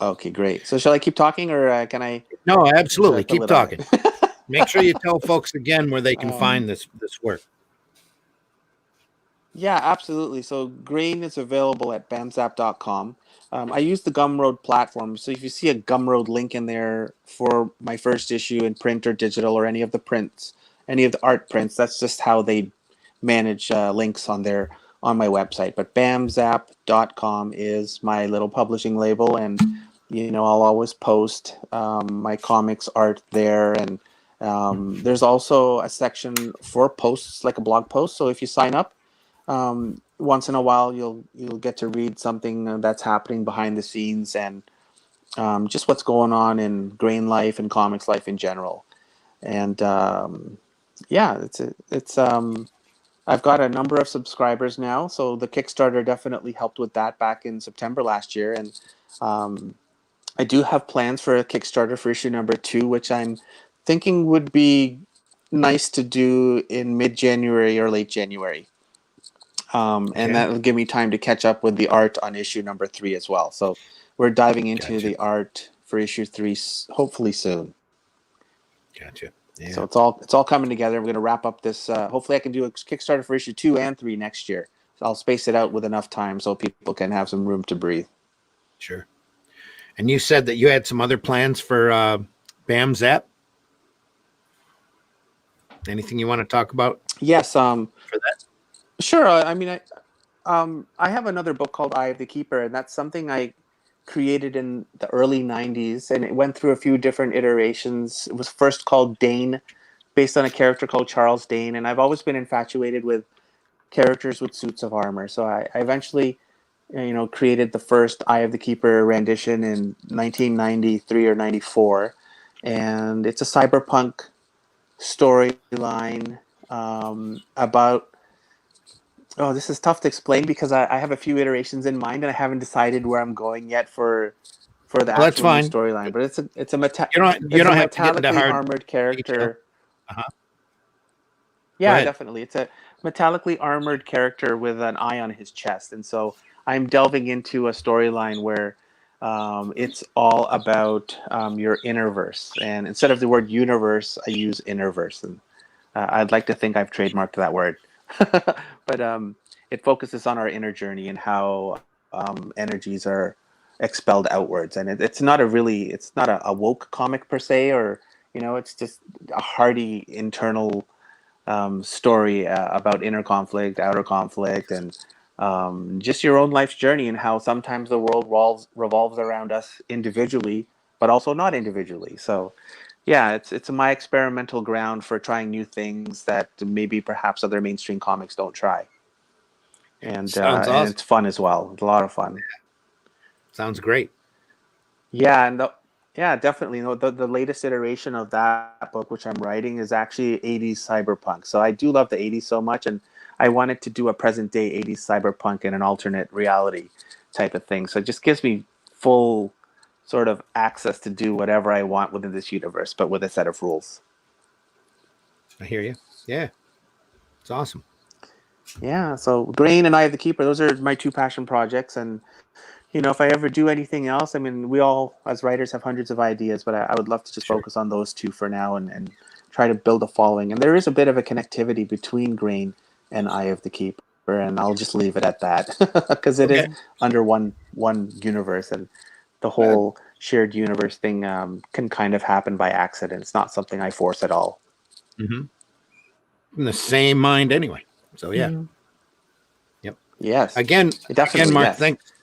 Okay, great. So shall I keep talking, or can I? No, Should I absolutely. fill Keep it out? talking. Make sure you tell folks again where they can Um, find this work. Yeah, absolutely. So Grain is available at bamzap.com. I use the Gumroad platform. So if you see a Gumroad link in there for my first issue in print or digital or any of the prints, any of the art prints, that's just how they manage links on my website. But bamzap.com is my little publishing label, and I'll always post my comics art there. And there's also a section for posts, like a blog post. So if you sign up, once in a while you'll get to read something that's happening behind the scenes, and just what's going on in grain life and comics life in general. And yeah, it's I've got a number of subscribers now, so the Kickstarter definitely helped with that back in September last year. And I do have plans for a Kickstarter for issue number 2, which I'm thinking would be nice to do in mid-January or late January. And that will give me time to catch up with the art on issue number 3 as well. So we're diving into the art for issue 3 hopefully soon. Gotcha. Yeah. So it's all coming together. We're going to wrap up this. Hopefully, I can do a Kickstarter for issue 2 and 3 next year. So I'll space it out with enough time so people can have some room to breathe. Sure. And you said that you had some other plans for Bam Zap. Anything you want to talk about? Yes. For that. Sure. I have another book called Eye of the Keeper, and that's something I created in the early 90s, and it went through a few different iterations. It was first called Dane, based on a character called Charles Dane, and I've always been infatuated with characters with suits of armor. So I eventually, created the first Eye of the Keeper rendition in 1993 or 94, and it's a cyberpunk storyline about. Oh, this is tough to explain because I have a few iterations in mind and I haven't decided where I'm going yet for the That's actual fine. storyline. But it's a you don't have to get into metallically hard armored character. Uh-huh. Yeah, definitely. It's a metallically armored character with an eye on his chest, and so I'm delving into a storyline where it's all about your innerverse, and instead of the word universe, I use innerverse, and I'd like to think I've trademarked that word. But it focuses on our inner journey and how energies are expelled outwards, and it's not a woke comic per se, or it's just a hearty internal story about inner conflict, outer conflict, and just your own life's journey, and how sometimes the world revolves around us individually, but also not individually. So yeah, it's my experimental ground for trying new things that maybe perhaps other mainstream comics don't try. And Sounds awesome. and it's fun as well. It's a lot of fun. Sounds great. Yeah, yeah, definitely. The latest iteration of that book, which I'm writing, is actually 80s cyberpunk. So I do love the 80s so much, and I wanted to do a present day 80s cyberpunk in an alternate reality type of thing. So it just gives me full sort of access to do whatever I want within this universe, but with a set of rules. I hear you. Yeah, it's awesome. Yeah, so Grain and Eye of the Keeper, those are my 2 passion projects. And if I ever do anything else, I mean, we all as writers have hundreds of ideas, but I would love to just focus on those 2 for now, and try to build a following. And there is a bit of a connectivity between Grain and Eye of the Keeper, and I'll just leave it at that because it is under one universe, and the whole shared universe thing can kind of happen by accident. It's not something I force at all. Mm-hmm. In the same mind anyway. So yeah. Mm-hmm. Yep. Yes. Again, Mark, yes. thanks.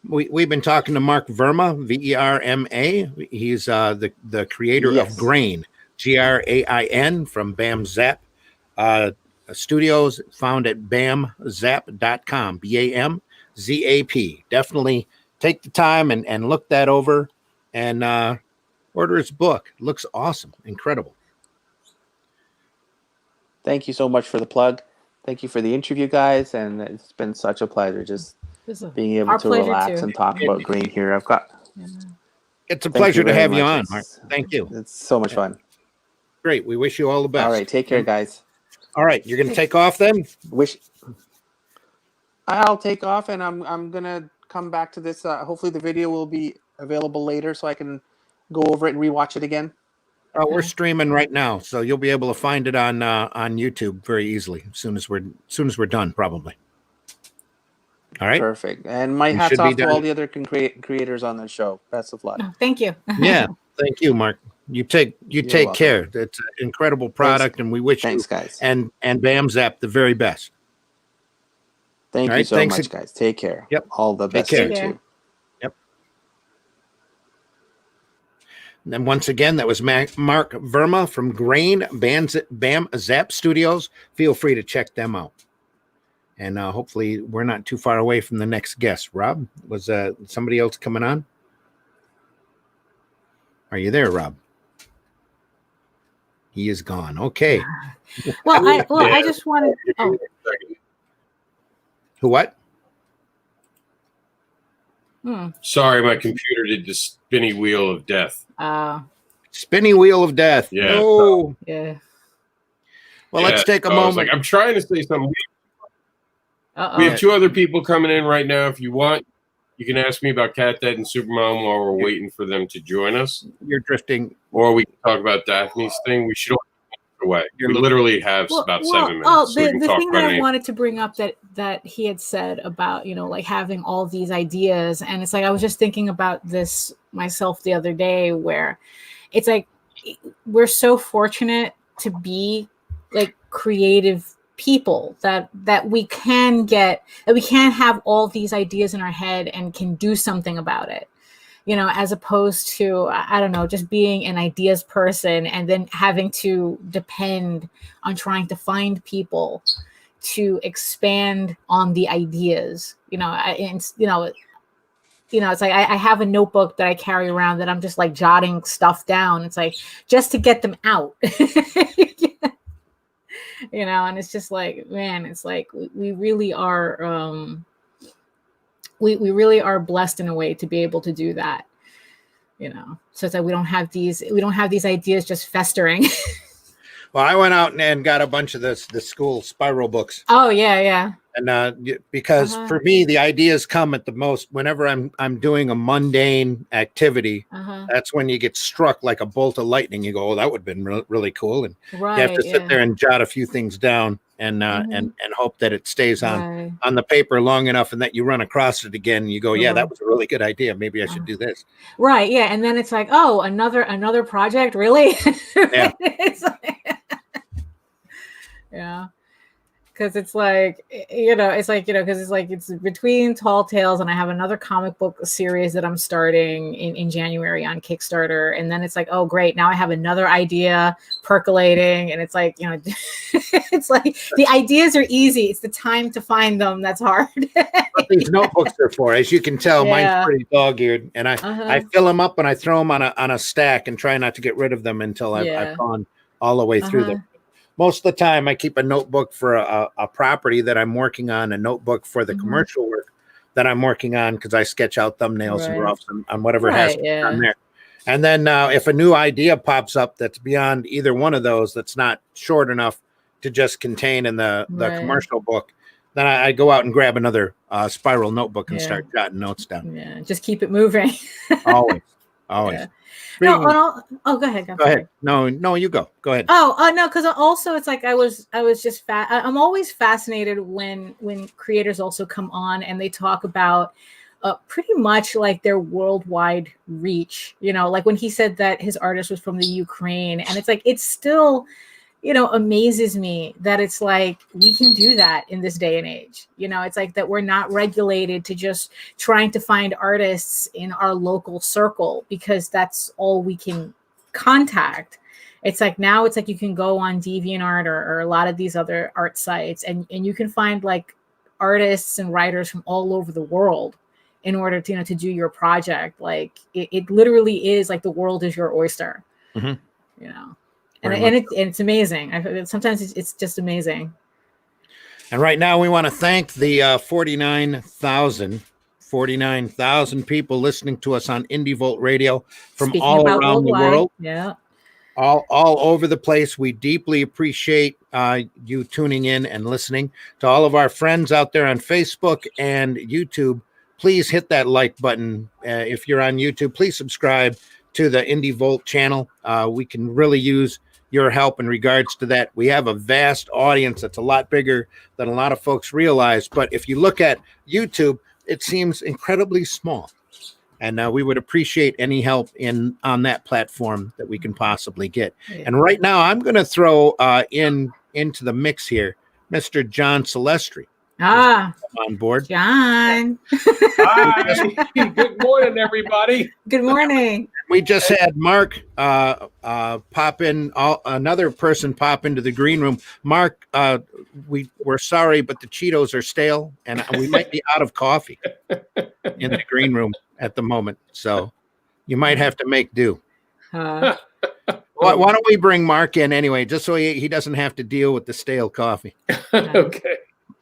We've been talking to Mark Verma, Verma. He's the creator of Grain, Grain, from Bam Zap Studios, found at bamzap.com, BAMZAP. Definitely take the time and look that over, and order his book. It looks awesome. Incredible. Thank you so much for the plug. Thank you for the interview, guys. And it's been such a pleasure just being able to relax and talk about Grain here. It's a pleasure to have you on, Mark. Thank you. It's so much fun. Great. We wish you all the best. All right. Take care, guys. All right, you're going to take off then? I'll take off, and I'm gonna come back to this. Hopefully, the video will be available later, so I can go over it and rewatch it again. We're streaming right now, so you'll be able to find it on YouTube very easily as soon as we're done, probably. All right. Perfect. And my You hats should be off to all done. the other creators on the show. Best of luck. Oh, thank you. Yeah, thank you, Mark. You take welcome. care. It's an incredible product, and we wish Thanks, you guys. and Bam Zap the very best. Thank All you right, so thanks much, guys. Take care. Yep. All the best care. to you too. Yep. And once again, that was Mark Verma from Grain Bam Zap Studios. Feel free to check them out. And hopefully we're not too far away from the next guest. Rob, was somebody else coming on? Are you there, Rob? He is gone. Okay. Well, I just wanted. Oh, who? What? Sorry, my computer did the spinny wheel of death. Spinning wheel of death. Yeah. No. Yeah. Well, let's take a moment. I'm trying to say something. We have two other people coming in right now. If you want, you can ask me about Cat Dad and Supermom while we're waiting for them to join us. You're drifting. Or we can talk about Daphne's thing. We should all get away. We literally have about 7 minutes. Oh, so we can the talk thing about that I anything. wanted to bring up that he had said about, like having all these ideas. And it's like, I was just thinking about this myself the other day, where it's like, we're so fortunate to be like creative people that we can have all these ideas in our head and can do something about it, as opposed to, I don't know, just being an ideas person and then having to depend on trying to find people to expand on the ideas. It's like I have a notebook that I carry around that I'm just like jotting stuff down. It's like just to get them out. And it's just like, man, it's like we really are we really are blessed in a way to be able to do that. So it's like we don't have these ideas just festering. Well, I went out and got a bunch of the school spiral books. Oh yeah. And because for me, the ideas come at the most whenever I'm doing a mundane activity. That's when you get struck like a bolt of lightning. You go, "Oh, that would have been really cool," and you have to sit there and jot a few things down and hope that it stays on the paper long enough, and that you run across it again. And you go, "Yeah, that was a really good idea. Maybe I should do this." Right. Yeah. And then it's like, oh, another project, really? Yeah. Yeah. Because it's like, it's between Tall Tales, and I have another comic book series that I'm starting in January on Kickstarter. And then it's like, oh, great. Now I have another idea percolating. And it's like, it's like the ideas are easy. It's the time to find them that's hard. What these notebooks are for, as you can tell, mine's pretty dog-eared. And I fill them up and I throw them on a stack and try not to get rid of them until I've gone all the way through them. Most of the time, I keep a notebook for a property that I'm working on, a notebook for the commercial work that I'm working on, because I sketch out thumbnails and roughs on whatever has to be on there. And then if a new idea pops up that's beyond either one of those, that's not short enough to just contain in the commercial book, then I go out and grab another spiral notebook and start jotting notes down. Yeah, just keep it moving. Always. Yeah. Go ahead. Go ahead. No, you go. Go ahead. No, because also it's like I was just I'm always fascinated when creators also come on and they talk about pretty much like their worldwide reach. Like when he said that his artist was from the Ukraine, and it's like it's still amazes me that it's like we can do that in this day and age. It's like that we're not regulated to just trying to find artists in our local circle because that's all we can contact. It's like now it's like you can go on DeviantArt or a lot of these other art sites and you can find like artists and writers from all over the world in order to to do your project. Like it literally is like the world is your oyster. And it's amazing. Sometimes it's just amazing. And right now we want to thank the 49,000 people listening to us on Indie Volt Radio from all around the world. Yeah. all over the place. We deeply appreciate you tuning in and listening. To all of our friends out there on Facebook and YouTube, please hit that like button. If you're on YouTube, please subscribe to the Indie Volt channel. We can really use your help in regards to that. We have a vast audience that's a lot bigger than a lot of folks realize. But if you look at YouTube, it seems incredibly small. And we would appreciate any help on that platform that we can possibly get. Yeah. And right now, I'm going to throw into the mix here, Mr. John Celestri. On board. John. Hi. Good morning, everybody. Good morning. We just had Mark pop in, another person pop into the green room. Mark, we're sorry, but the Cheetos are stale, and we might be out of coffee in the green room at the moment. So you might have to make do. Why don't we bring Mark in anyway, just so he doesn't have to deal with the stale coffee. Okay.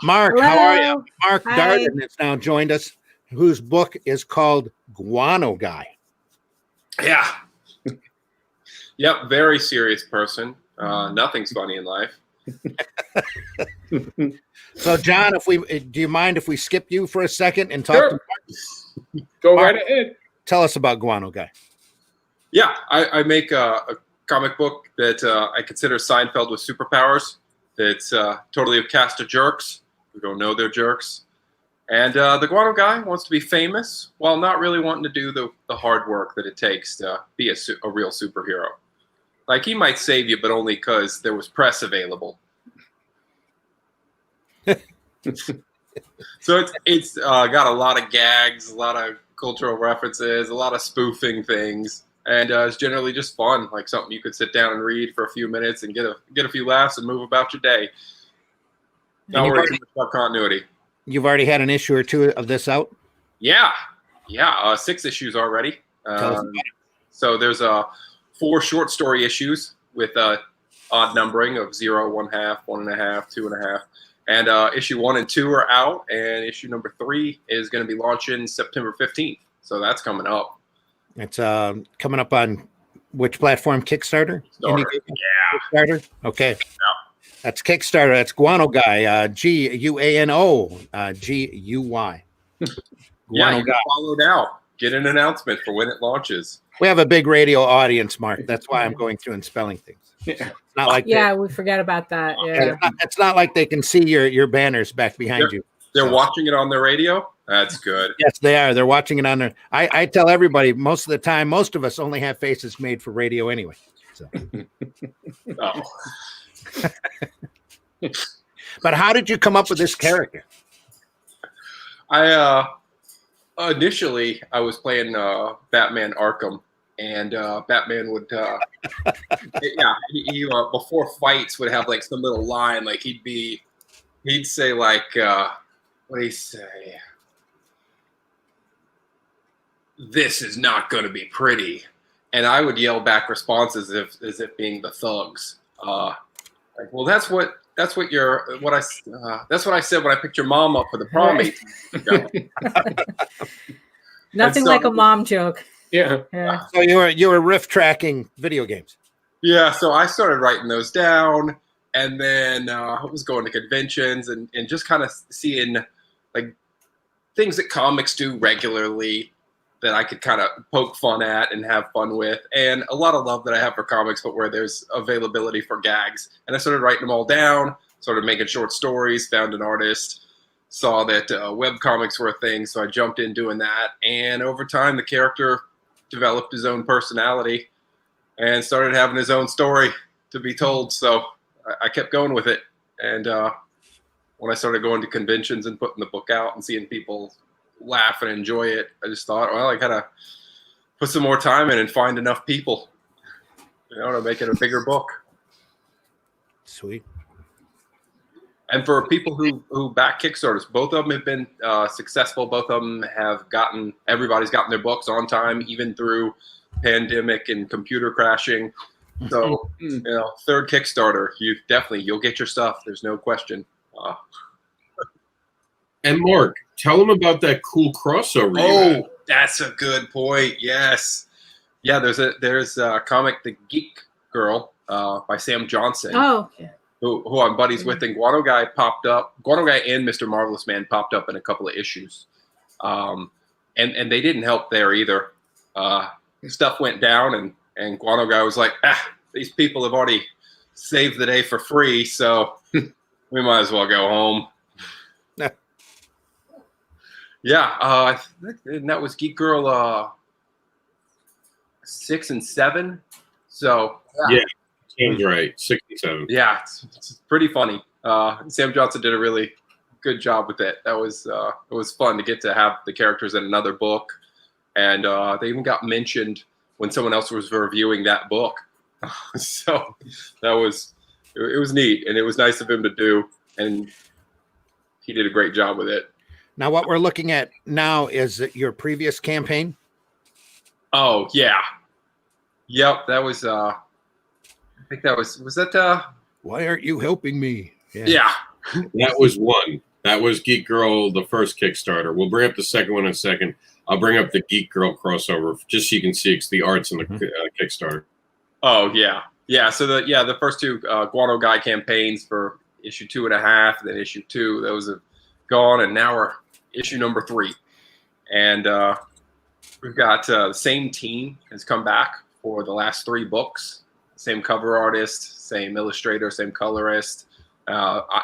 Mark, Hello. how are you? Mark Hi. Darden has now joined us, whose book is called Guano Guy. Yeah. Yep. Very serious person. Nothing's funny in life. So, John, do you mind if we skip you for a second and talk to Mark? Go Mark, right ahead. Tell us about Guano Guy. Yeah. I make a comic book that I consider Seinfeld with superpowers. That's totally a cast of jerks who don't know they're jerks. And the Guano Guy wants to be famous while not really wanting to do the hard work that it takes to be a real superhero. Like, he might save you, but only because there was press available. So it's got a lot of gags, a lot of cultural references, a lot of spoofing things. And it's generally just fun, like something you could sit down and read for a few minutes and get a few laughs and move about your day. Not worry too much about continuity. You've already had an issue or two of this out? Yeah. 6 issues already. Tell us about it. So there's 4 short story issues with odd numbering of 0, 1/2, 1.5, 2.5. And issue 1 and 2 are out, and issue number 3 is going to be launching September 15th. So that's coming up. It's coming up on which platform? Kickstarter? Yeah. Kickstarter? Okay. That's Kickstarter. That's Guano Guy. Guano Guy. Yeah, you can follow now. Get an announcement for when it launches. We have a big radio audience, Mark. That's why I'm going through and spelling things. Yeah. It's not like We forgot about that. Yeah. it's not like they can see your banners back behind you. They're watching it on their radio? That's good. Yes, they are. They're watching it on there. I tell everybody most of the time, most of us only have faces made for radio anyway. So. Oh. But how did you come up with this character? Initially I was playing Batman Arkham, and Batman would he before fights would have like some little line, like he'd say like what do he say? This is not going to be pretty, and I would yell back responses as if being the thugs. Like, well, that's what I said when I picked your mom up for the prom. Nothing like a mom joke. Yeah. So you were riff tracking video games. Yeah. So I started writing those down, and then I was going to conventions and just kind of seeing like things that comics do regularly that I could kind of poke fun at and have fun with, and a lot of love that I have for comics, but where there's availability for gags. And I started writing them all down, started making short stories, found an artist, saw that web comics were a thing, so I jumped in doing that. And over time, the character developed his own personality and started having his own story to be told. So I kept going with it. And when I started going to conventions and putting the book out and seeing people laugh and enjoy it, I just thought, well, I gotta put some more time in and find enough people, to make it a bigger book. Sweet. And for people who back Kickstarters, both of them have been successful. Both of them have everybody's gotten their books on time, even through pandemic and computer crashing. So, third Kickstarter, you'll get your stuff. There's no question. And Mark, tell them about that cool crossover. Oh, that's a good point. Yes. Yeah, there's a comic, The Geek Girl by Sam Johnson. Oh, yeah. Who I'm buddies with, and Guano Guy popped up. Guano Guy and Mr. Marvelous Man popped up in a couple of issues, and they didn't help there either. Stuff went down, and Guano Guy was like, these people have already saved the day for free, so we might as well go home. Yeah, and that was Geek Girl 6 and 7. So Yeah. Seems right. 67. yeah, it's pretty funny. Sam Johnson did a really good job with it. It was fun to get to have the characters in another book, and they even got mentioned when someone else was reviewing that book. So it was neat, and it was nice of him to do, and he did a great job with it. Now, what we're looking at now is your previous campaign. Oh yeah, yep. That was. I think that was that. Why aren't you helping me? Yeah. That was one. That was Geek Girl, the first Kickstarter. We'll bring up the second one in a second. I'll bring up the Geek Girl crossover just so you can see the arts in the Kickstarter. Oh yeah, yeah. So the first two Guano Guy campaigns for issue 2.5, and then issue 2, those have gone, and now we're issue number 3, and we've got the same team has come back for the last 3 books. Same cover artist, same illustrator, same colorist.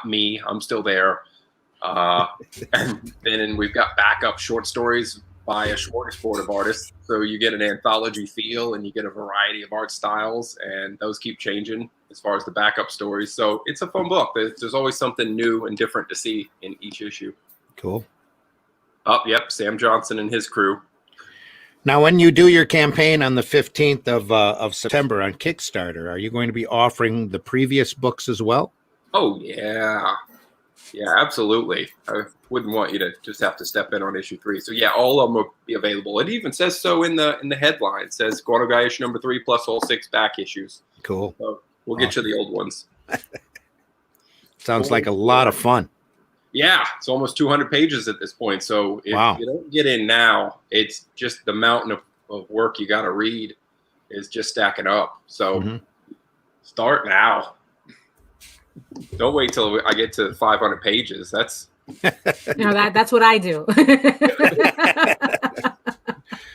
Me, I'm still there. And then we've got backup short stories by a smorgasbord of artists. So you get an anthology feel, and you get a variety of art styles, and those keep changing as far as the backup stories. So it's a fun book. There's always something new and different to see in each issue. Cool. Oh, yep, Sam Johnson and his crew. Now, when you do your campaign on the 15th of September on Kickstarter, are you going to be offering the previous books as well? Oh, yeah. Yeah, absolutely. I wouldn't want you to just have to step in on issue 3. So, yeah, all of them will be available. It even says so in the headline. It says Guano Guy issue number 3 plus all 6 back issues. Cool. So we'll get you the old ones. Sounds like a lot of fun. Yeah, it's almost 200 pages at this point. So if you don't get in now, it's just the mountain of work you got to read is just stacking up. So start now. Don't wait till I get to 500 pages. That's that's what I do.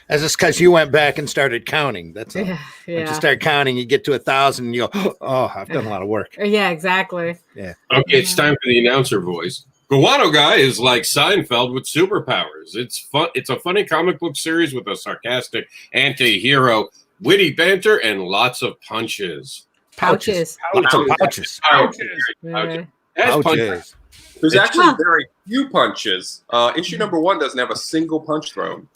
That's just because you went back and started counting. That's all. Yeah. Once you start counting, you get to 1,000 and you go, oh, I've done a lot of work. Yeah, exactly. Yeah. Okay, it's time for the announcer voice. Guano Guy is like Seinfeld with superpowers. It's fun. It's a funny comic book series with a sarcastic anti-hero, witty banter, and lots of punches. Pouches. Lots of pouches. Yeah. Pouches. There's actually very few punches. Issue number 1 doesn't have a single punch thrown.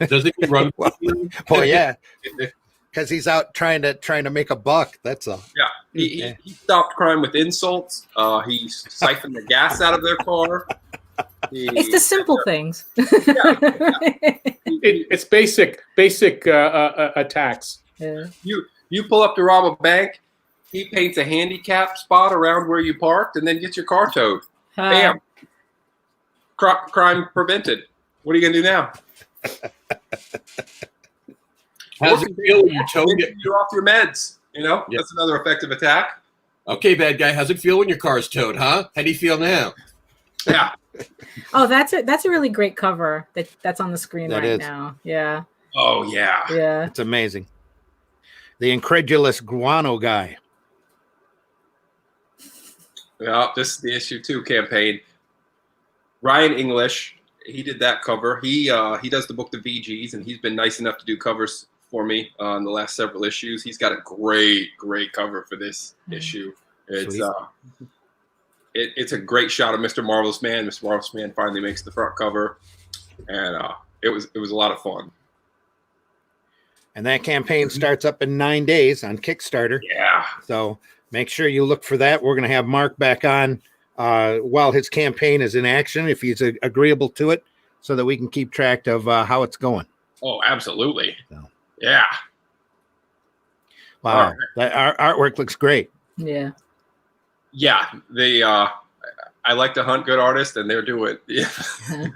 Does it run? Well, yeah, because he's out trying to make a buck. That's all. Yeah, he stopped crime with insults. He siphoned the gas out of their car. It's the simple things. It's basic attacks. Yeah. You pull up to rob a bank. He paints a handicap spot around where you parked, and then gets your car towed. Bam! Crime prevented. What are you gonna do now? How's it feel when your toe You're off your meds. That's another effective attack. Okay, bad guy. How's it feel when your car's towed, huh? How do you feel now? Yeah. Oh, that's a really great cover that's on the screen That right is. now. Yeah. Oh yeah. Yeah. It's amazing. The incredulous Guano Guy. Yeah, this is the issue 2 campaign. Ryan English, he did that cover. He does the book The VGs, and he's been nice enough to do covers for me in the last several issues. He's got a great cover for this issue. It's it's a great shot of Mr. Marvelous Man. Mr. Marvelous Man finally makes the front cover, and it was a lot of fun. And that campaign starts up in 9 days on Kickstarter. Yeah. So make sure you look for that. We're going to have Mark back on while his campaign is in action, if he's agreeable to it, so that we can keep track of how it's going. Oh, absolutely. So. Yeah. Wow. Our artwork looks great. Yeah. Yeah. They I like to hunt good artists, and they're doing it.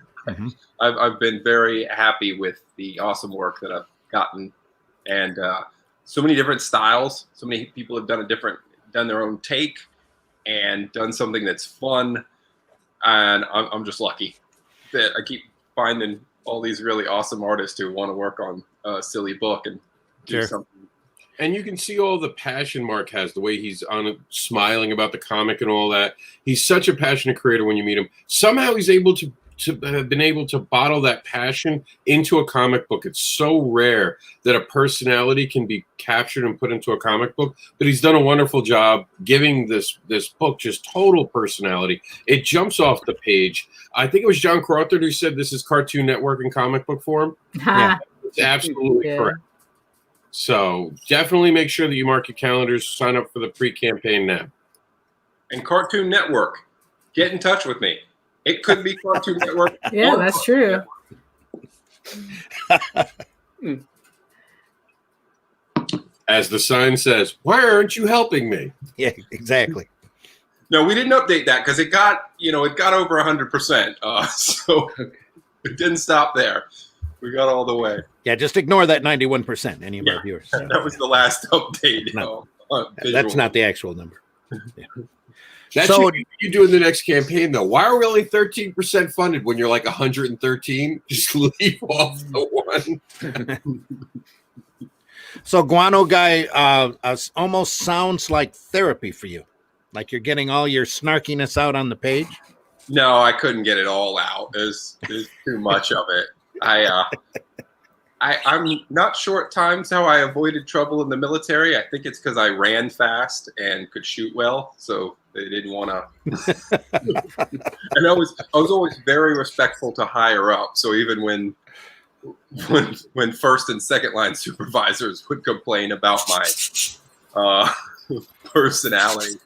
I've been very happy with the awesome work that I've gotten, and so many different styles. So many people have done their own take and done something that's fun. And I'm just lucky that I keep finding all these really awesome artists who want to work on a silly book and do something. And you can see all the passion Mark has, the way he's smiling about the comic and all that. He's such a passionate creator when you meet him. Somehow he's able to have been able to bottle that passion into a comic book. It's so rare that a personality can be captured and put into a comic book, but he's done a wonderful job giving this book just total personality. It jumps off the page. I think it was John Crawford who said this is Cartoon Network in comic book form. Yeah, it's absolutely correct. So definitely make sure that you mark your calendars, sign up for the pre-campaign now. And Cartoon Network, get in touch with me. It could be Cartoon Network. Yeah, that's true. As the sign says, why aren't you helping me? Yeah, exactly. No, we didn't update that because it got over 100%. So it didn't stop there. We got all the way. Yeah, just ignore that 91%. Any of our viewers. That was the last update. No, that's not the actual number. Yeah. That's what you do in the next campaign, though. Why are we only 13% funded when you're like 113? Just leave off the one. So Guano Guy almost sounds like therapy for you. Like you're getting all your snarkiness out on the page. No, I couldn't get it all out. There's too much of it. I'm not sure at times how I avoided trouble in the military. I think it's because I ran fast and could shoot well, so they didn't want to. And I was always very respectful to higher up. So even when first and second line supervisors would complain about my personality,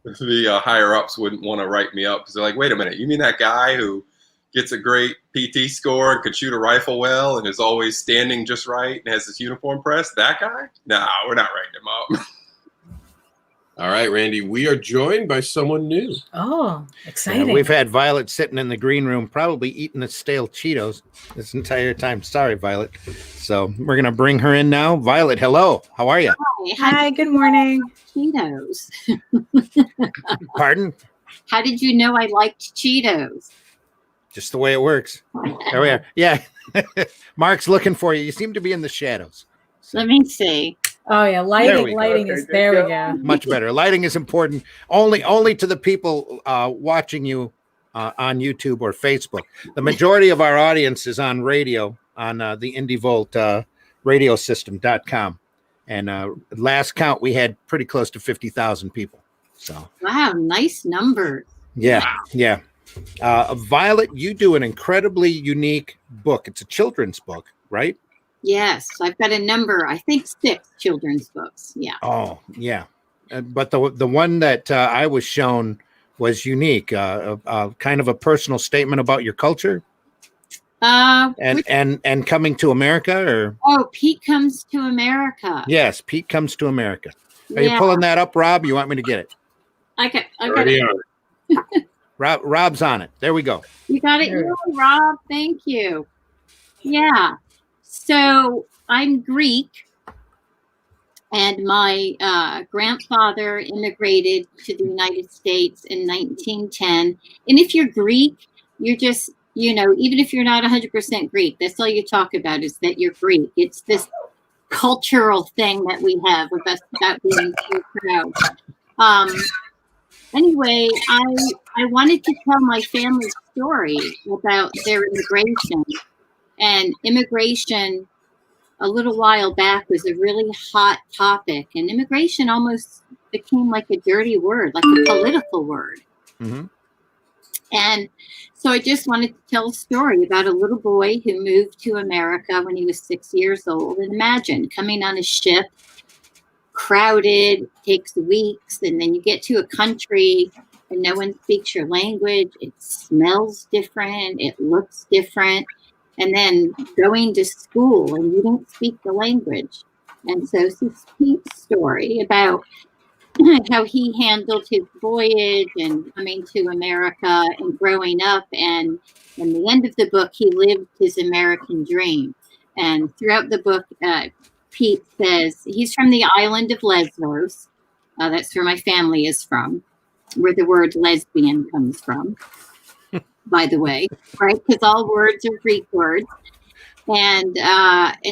the higher ups wouldn't want to write me up because they're like, "Wait a minute, you mean that guy who gets a great PT score and can shoot a rifle well and is always standing just right and has his uniform pressed? That guy? No, we're not writing him up." All right, Randy, we are joined by someone new. Oh, exciting. Yeah, we've had Violet sitting in the green room, probably eating the stale Cheetos this entire time. Sorry, Violet. So we're going to bring her in now. Violet, hello. How are you? Hi, good morning. Cheetos. Pardon? How did you know I liked Cheetos? Just the way it works. There we are. Yeah. Mark's looking for you. You seem to be in the shadows. So. Let me see. Oh yeah, lighting is there we go. Much better. Lighting is important only to the people watching you on YouTube or Facebook. The majority of our audience is on radio on the IndieVolt radiosystem.com. And last count we had pretty close to 50,000 people. So wow, nice number. Yeah, yeah. Violet, you do an incredibly unique book. It's a children's book, right? Yes, I've got a number, I think 6 children's books. Yeah. Oh, yeah. But the one that I was shown was unique, kind of a personal statement about your culture. And coming to America, or Pete Comes to America. Yes, Pete Comes to America. Are you pulling that up, Rob? You want me to get it? I got it. Rob's on it. There we go. You got it, Rob. Thank you. Yeah. So I'm Greek, and my grandfather immigrated to the United States in 1910. And if you're Greek, you're just, even if you're not 100% Greek, that's all you talk about is that you're Greek. It's this cultural thing that we have with us about being so proud. Anyway, I wanted to tell my family story about their immigration. And immigration, a little while back, was a really hot topic. And immigration almost became like a dirty word, like a political word. Mm-hmm. And so I just wanted to tell a story about a little boy who moved to America when he was 6 years old. And imagine coming on a ship, crowded, takes weeks, and then you get to a country and no one speaks your language. It smells different. It looks different. And then going to school and you don't speak the language. And so this is Pete's story about how he handled his voyage and coming to America and growing up. And in the end of the book, he lived his American dream. And throughout the book, Pete says he's from the island of Lesbos. That's where my family is from, where the word lesbian comes from, by the way, right? Because all words are Greek words. And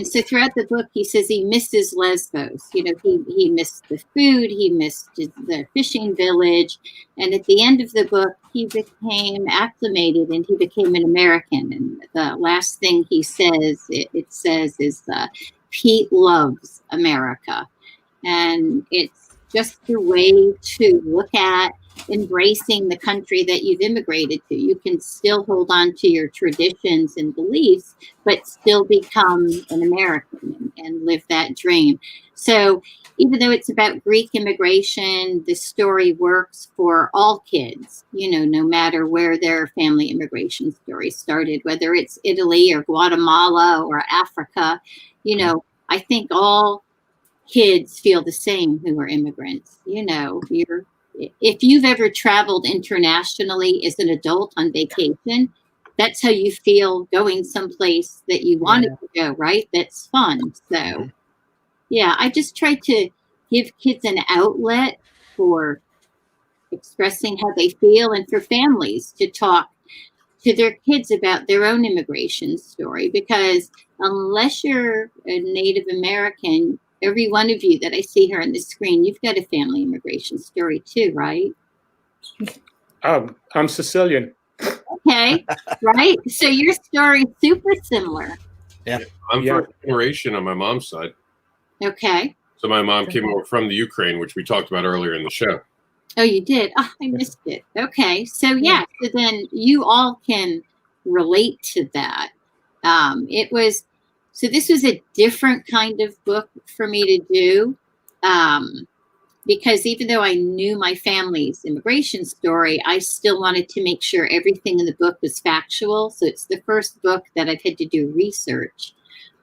so throughout the book, he says he misses Lesbos. You know, he missed the food, he missed the fishing village, and at the end of the book, he became acclimated and he became an American. And the last thing he says, it says, is Pete loves America, and it's just a way to look at embracing the country that you've immigrated to. You can still hold on to your traditions and beliefs, but still become an American and live that dream. So even though it's about Greek immigration, the story works for all kids, you know, no matter where their family immigration story started, whether it's Italy or Guatemala or Africa. You know, I think all kids feel the same who are immigrants. You know, if you've ever traveled internationally as an adult on vacation, that's how you feel going someplace that you wanted to go, right? That's fun. So, yeah, I just try to give kids an outlet for expressing how they feel, and for families to talk to their kids about their own immigration story. Because unless you're a Native American, every one of you that I see here on the screen, you've got a family immigration story too, right? I'm Sicilian. Okay, right? So your story's super similar. Yeah. I'm first generation on my mom's side. Okay. So my mom came over from the Ukraine, which we talked about earlier in the show. Oh, you did? Oh, I missed it. Okay. So yeah, so then you all can relate to that. So this was a different kind of book for me to do, because even though I knew my family's immigration story, I still wanted to make sure everything in the book was factual. So it's the first book that I've had to do research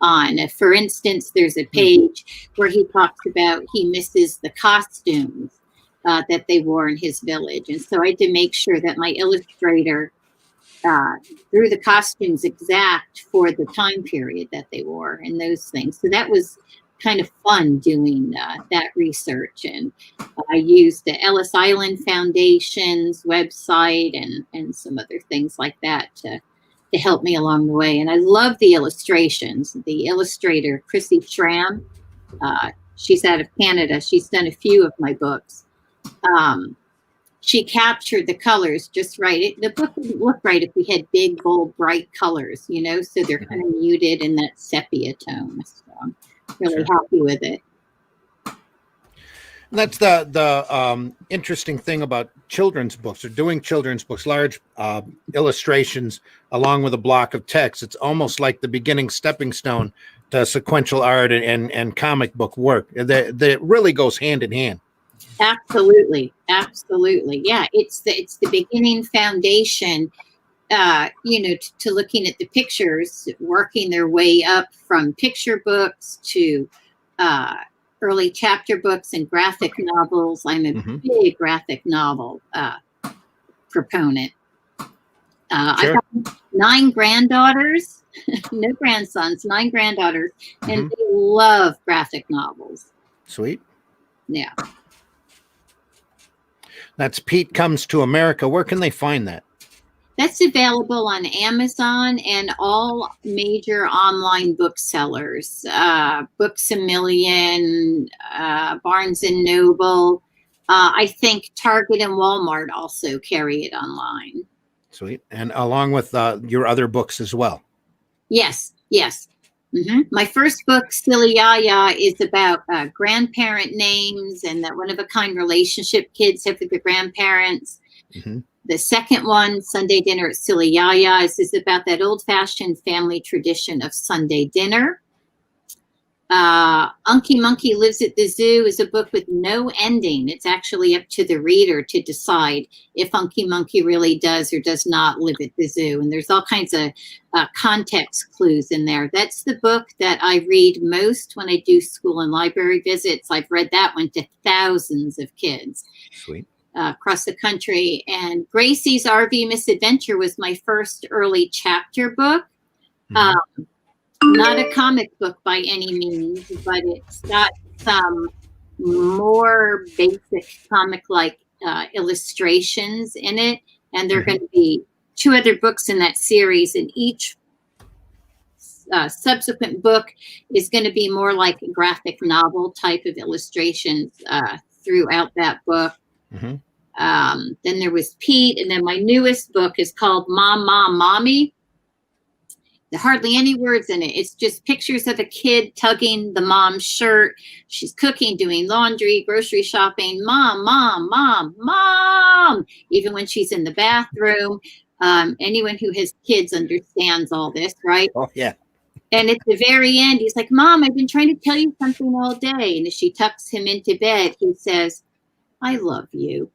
on. For instance, there's a page where he talks about he misses the costumes that they wore in his village. And so I had to make sure that my illustrator drew the costumes exact for the time period that they wore and those things. So that was kind of fun doing that research. And I used the Ellis Island Foundation's website and some other things like that to help me along the way. And I love the illustrations. The illustrator, Chrissy Schramm, she's out of Canada. She's done a few of my books. She captured the colors just right. The book wouldn't look right if we had big, bold, bright colors, you know, so they're kind of muted in that sepia tone. So I'm really happy with it. That's the interesting thing about children's books, or doing children's books, large illustrations along with a block of text. It's almost like the beginning stepping stone to sequential art and comic book work. That really goes hand in hand. Absolutely. Yeah, it's the beginning foundation, you know, to looking at the pictures, working their way up from picture books to early chapter books and graphic novels. I'm a big graphic novel proponent. I've got 9 granddaughters, no grandsons, 9 granddaughters, and they love graphic novels. Sweet. Yeah. That's Pete Comes to America. Where can they find that? That's available on Amazon and all major online booksellers. Books A Million, Barnes and Noble. I think Target and Walmart also carry it online. Sweet. And along with your other books as well. Yes. My first book, Silly Yaya, is about grandparent names and that one-of-a-kind relationship kids have with their grandparents. The second one, Sunday Dinner at Silly Yaya's, is about that old-fashioned family tradition of Sunday dinner. Unky Monkey Lives at the Zoo is a book with no ending. It's actually up to the reader to decide if Unky Monkey really does or does not live at the zoo. And there's all kinds of context clues in there. That's the book that I read most when I do school and library visits. I've read that one to thousands of kids. Sweet. Across the country. And Gracie's RV Misadventure was my first early chapter book. not a comic book by any means, but it's got some more basic comic-like illustrations in it. And there are going to be 2 other books in that series, and each subsequent book is going to be more like a graphic novel type of illustrations throughout that book. Then there was Pete, and then my newest book is called Mom, Mom, Mommy. There are hardly any words in it. It's just pictures of a kid tugging the mom's shirt. She's cooking, doing laundry, grocery shopping. Mom, Mom, Mom, Mom. Even when she's in the bathroom. Anyone who has kids understands all this, right? Oh, yeah. And at the very end, he's like, Mom, I've been trying to tell you something all day. And as she tucks him into bed, he says, I love you.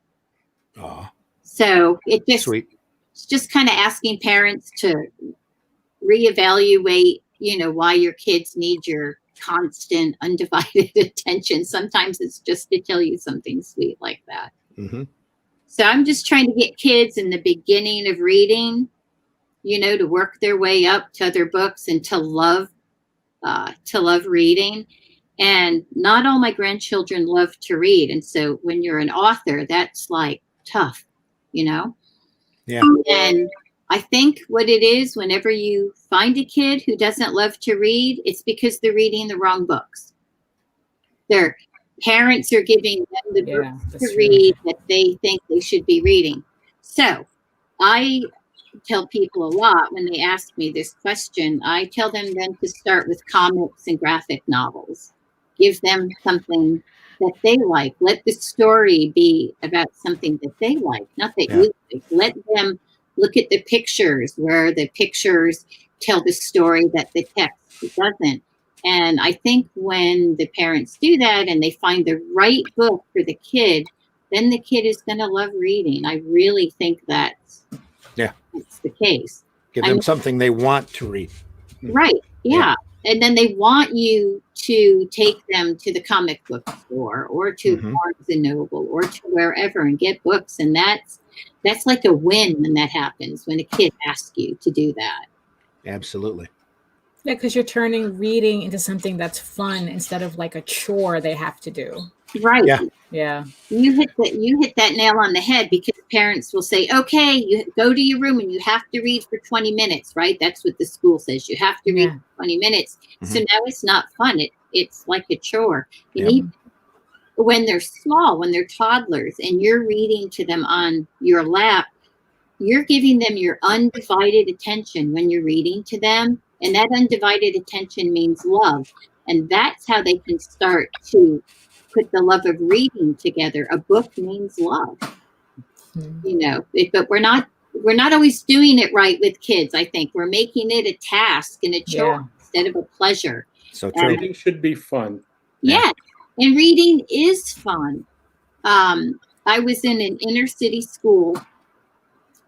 Oh, so it's just kind of asking parents to reevaluate, why your kids need your constant, undivided attention. Sometimes it's just to tell you something sweet like that. So I'm just trying to get kids in the beginning of reading, to work their way up to other books and to love reading. And not all my grandchildren love to read. And so when you're an author, that's like tough, Yeah. And I think what it is, whenever you find a kid who doesn't love to read, it's because they're reading the wrong books. Their parents are giving them the books to read that they think they should be reading. So I tell people a lot when they ask me this question, I tell them then to start with comics and graphic novels. Give them something that they like. Let the story be about something that they like, not that you like. Let them look at the pictures where the pictures tell the story that the text doesn't. And I think when the parents do that and they find the right book for the kid, then the kid is going to love reading. I really think that's the case. Give them something they want to read. Right. Yeah. And then they want you to take them to the comic book store or to Barnes and Noble or to wherever and get books. And that's like a win when that happens, when a kid asks you to do that. Absolutely. Yeah, because you're turning reading into something that's fun instead of like a chore they have to do. Right. Yeah. You hit that nail on the head, because parents will say, okay, you go to your room and you have to read for 20 minutes, right? That's what the school says. You have to read for 20 minutes. So now it's not fun. It's like a chore. You need, when they're small, when they're toddlers and you're reading to them on your lap, you're giving them your undivided attention when you're reading to them. And that undivided attention means love. And that's how they can start to put the love of reading together. A book means love, but we're not always doing it right with kids. I think we're making it a task and a chore instead of a pleasure. So true. Reading should be fun. Yeah. And reading is fun. I was in an inner city school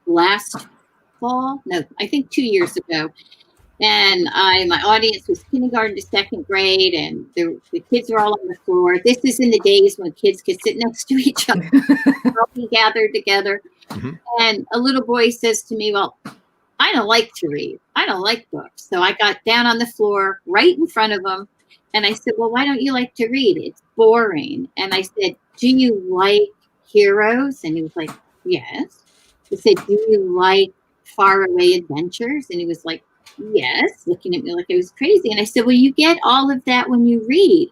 last fall. No, I think 2 years ago. And my audience was kindergarten to 2nd grade, and the kids were all on the floor. This is in the days when kids could sit next to each other, all be gathered together. And a little boy says to me, well, I don't like to read. I don't like books. So I got down on the floor right in front of him, and I said, well, why don't you like to read? It's boring. And I said, do you like heroes? And he was like, yes. I said, do you like faraway adventures? And he was like, yes, looking at me like I was crazy. And I said, well, you get all of that when you read.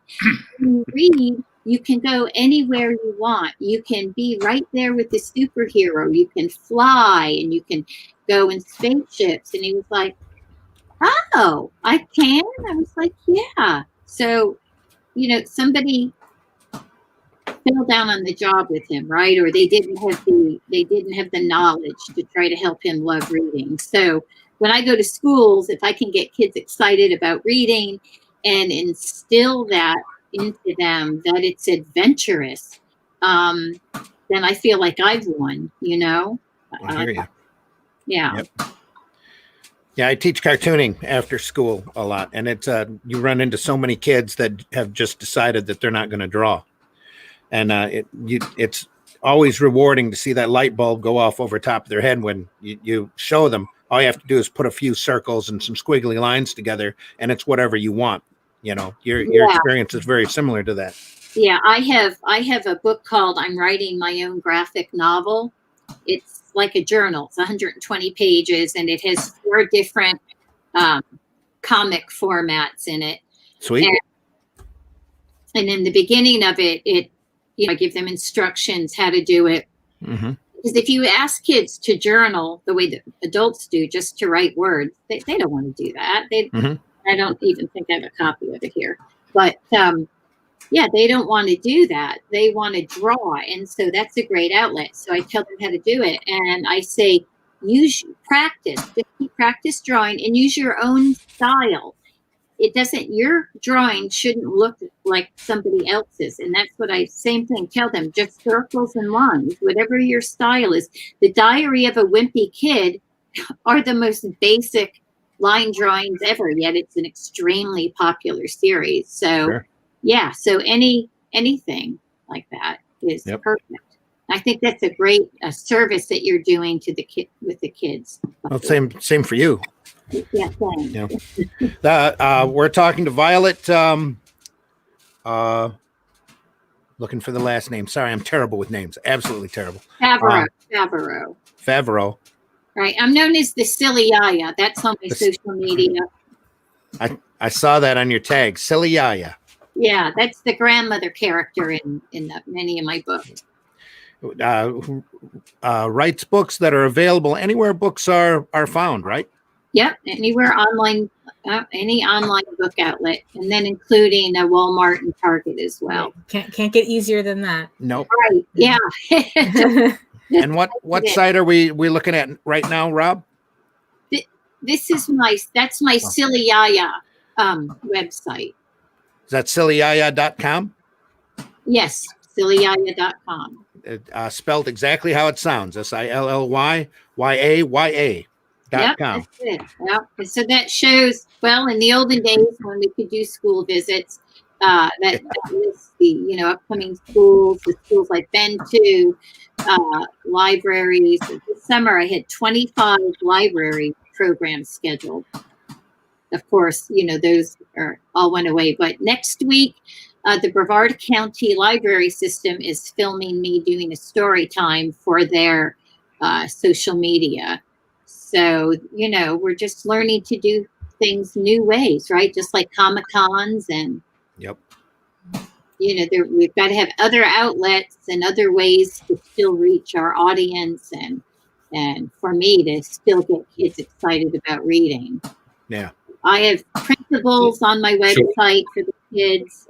When you read, you can go anywhere you want. You can be right there with the superhero. You can fly and you can go in spaceships. And he was like, oh, I can? I was like, yeah. So, somebody fell down on the job with him, right? Or they didn't have the knowledge to try to help him love reading. So when I go to schools, if I can get kids excited about reading and instill that into them, that it's adventurous, then I feel like I've won, I hear you. Yeah. Yep. Yeah, I teach cartooning after school a lot, and it's you run into so many kids that have just decided that they're not going to draw, and it's always rewarding to see that light bulb go off over top of their head when you show them all you have to do is put a few circles and some squiggly lines together, and it's whatever you want. Your Yeah. experience is very similar to that. Yeah, I have a book called I'm Writing My Own Graphic Novel. It's like a journal. It's 120 pages, and it has 4 different comic formats in it. Sweet. And in the beginning of it, I give them instructions how to do it. Mm-hmm. Because if you ask kids to journal the way that adults do, just to write words, they don't want to do that. I don't even think I have a copy of it here. But they don't want to do that. They want to draw. And so that's a great outlet. So I tell them how to do it. And I say, practice. Just keep practice drawing and use your own style. Your drawing shouldn't look like somebody else's. And that's what same thing, tell them, just circles and lines, whatever your style is. The Diary of a Wimpy Kid are the most basic line drawings ever, yet it's an extremely popular series. So, Sure. Yeah, so anything like that is perfect. I think that's a great service that you're doing to with the kids. Well, same for you. Yeah, thanks. We're talking to Violet. Looking for the last name. Sorry, I'm terrible with names. Absolutely terrible. Favreau. Right. I'm known as the Silly Yaya. That's on my social media. I saw that on your tag, Silly Yaya. Yeah, that's the grandmother character in many of my books. Writes books that are available anywhere books are found, right? Yep, anywhere online, any online book outlet, and then including a Walmart and Target as well. Can't get easier than that. Nope. Right. Yeah. And what site are we looking at right now, Rob? That's my Silly Yaya website. Is that sillyyaya.com? Yes, sillyyaya.com. Spelled exactly how it sounds. SILLYYAYA.com. Yep, that's it. Yep. So that shows, well, in the olden days when we could do school visits, that lists the upcoming schools, the schools I've been to, libraries. This summer I had 25 library programs scheduled. Of course, those all went away. But next week, the Brevard County Library System is filming me doing a story time for their social media. So, we're just learning to do things new ways, right? Just like Comic-Cons and, yep. We've got to have other outlets and other ways to still reach our audience and for me to still get kids excited about reading. Yeah. I have printables on my website for the kids.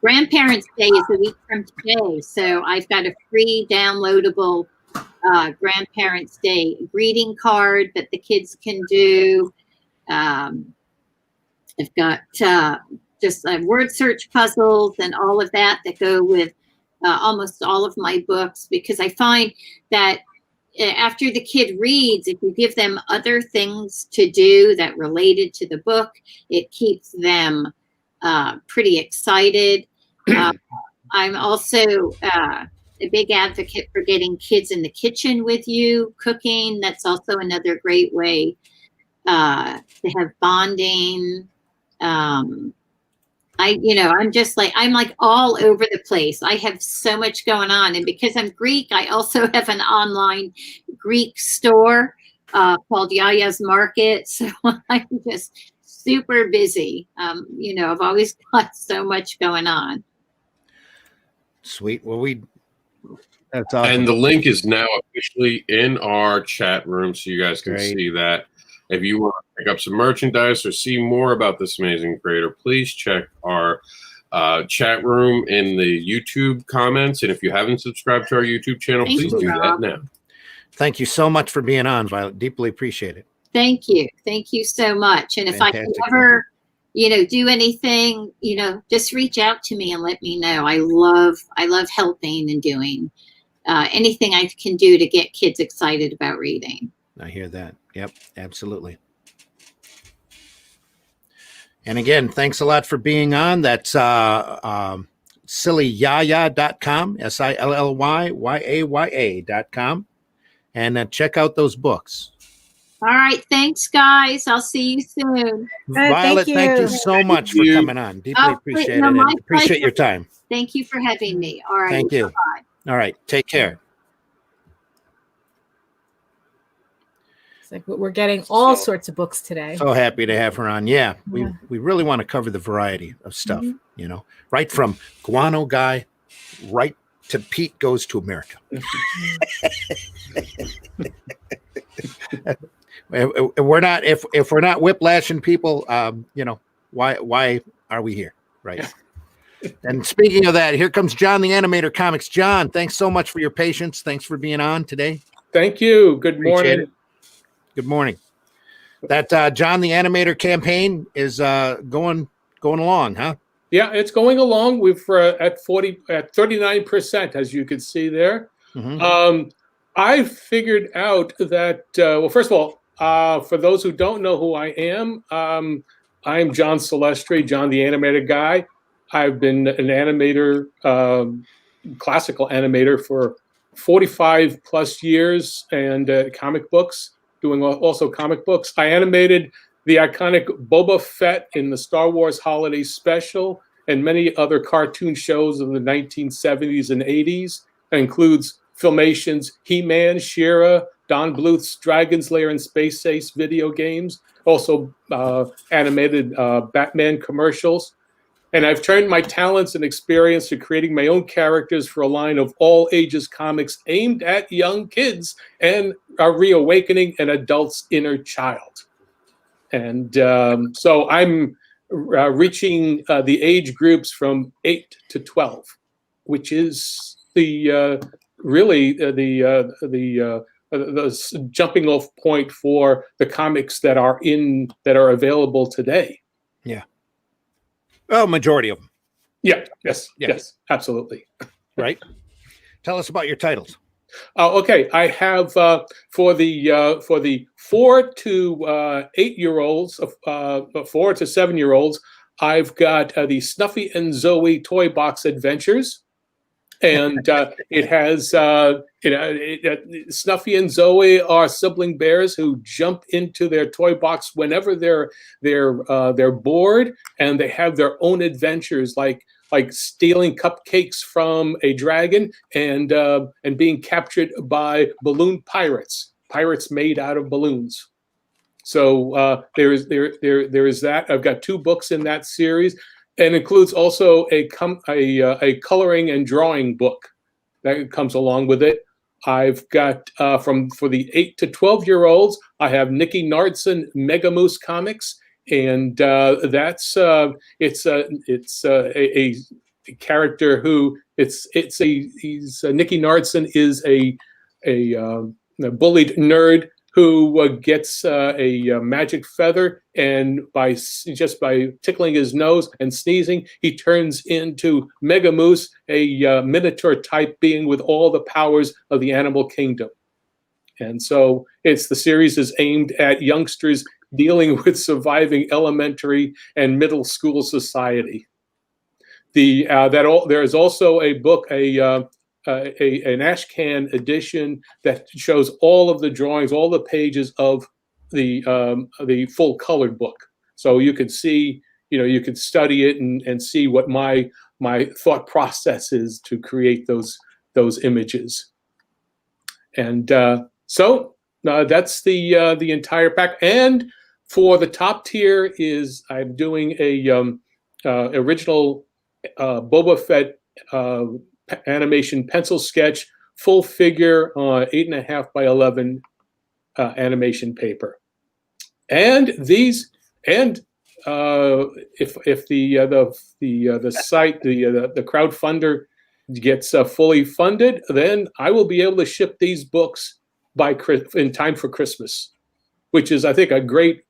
Grandparents' Day is a week from today, so I've got a free downloadable Grandparents' Day greeting card that the kids can do. I've got just word search puzzles and all of that go with almost all of my books, because I find that after the kid reads, if you give them other things to do that related to the book, it keeps them pretty excited. I'm also a big advocate for getting kids in the kitchen with you, cooking. That's also another great way to have bonding. I'm like all over the place. I have so much going on. And because I'm Greek, I also have an online Greek store called Yaya's Market. So I'm just super busy. I've always got so much going on. Sweet. Well, that's awesome. And the link is now officially in our chat room, so you guys can see that. If you want to pick up some merchandise or see more about this amazing creator, please check our chat room in the YouTube comments. And if you haven't subscribed to our YouTube channel, please do that now. Thank you so much for being on, Violet. Deeply appreciate it. Thank you. Thank you so much. And if I can ever, do anything, just reach out to me and let me know. I love helping and doing anything I can do to get kids excited about reading. I hear that. Yep, absolutely. And again, thanks a lot for being on. That's sillyyaya.com, SILLYYAYA.com. And check out those books. All right. Thanks, guys. I'll see you soon. Violet, thank you you. so much for coming on. Deeply Oh, appreciate no, it. my And appreciate pleasure. your time. Thank you for having me. All right. Thank you. Bye-bye. All right. Take care. It's like we're getting all sorts of books today. So happy to have her on. Yeah, Yeah. we really want to cover the variety of stuff, Mhm. you know, right from Guano Guy right to Pete Goes to America. We're not if we're not whiplashing people, you know, why are we here, right? And speaking of that, here comes John the Animator Comics. John, thanks so much for your patience. Thanks for being on today. Thank you. Good Appreciate morning. it. Good morning. That John the Animator campaign is going along, huh? Yeah, it's going along. We've at 39%, as you can see there. Mhm. I figured out that well, first of all, for those who don't know who I am, I'm John Celestri, John the Animator Guy. I've been an animator, classical animator for 45 plus years, and comic books, doing also comic books. I animated the iconic Boba Fett in the Star Wars Holiday Special and many other cartoon shows of the 1970s and 80s. That includes Filmation's He-Man, She-Ra, Don Bluth's Dragon's Lair and Space Ace video games, also animated Batman commercials. And I've turned my talents and experience to creating my own characters for a line of all ages comics aimed at young kids and are reawakening an adult's inner child. And so I'm reaching the age groups from 8 to 12, which is the really the jumping off point for the comics that are available today. Yeah. Well, majority of them. Yeah. Yes. Yeah. Yes. Absolutely. Right. Tell us about your titles. Okay, I have for the 4 to 8 year olds, 4 to 7 year olds, I've got the Snuffy and Zoe Toy Box Adventures, and it has Snuffy and Zoe are sibling bears who jump into their toy box whenever they're bored, and they have their own adventures, like stealing cupcakes from a dragon and being captured by balloon pirates made out of balloons. So there is that. I've got 2 books in that series, and includes also a coloring and drawing book that comes along with it. I've got for the 8 to 12 year olds, I have Nicky Nardson Mega Moose Comics, and that's it's a character who Nicky Nardson is a bullied nerd who gets a magic feather, and by tickling his nose and sneezing, he turns into Mega Moose, a minotaur type being with all the powers of the animal kingdom. And so the series is aimed at youngsters dealing with surviving elementary and middle school society. There is also a book, an ashcan edition that shows all of the drawings, all the pages of the full colored book. So you can see, you can study it and see what my thought process is to create those images. And so that's the entire pack. And for the top tier I'm doing a original Boba Fett animation pencil sketch, full figure, 8.5 by 11 animation paper. And if the site, the crowdfunder gets fully funded, then I will be able to ship these books in time for Christmas, which is, I think, a great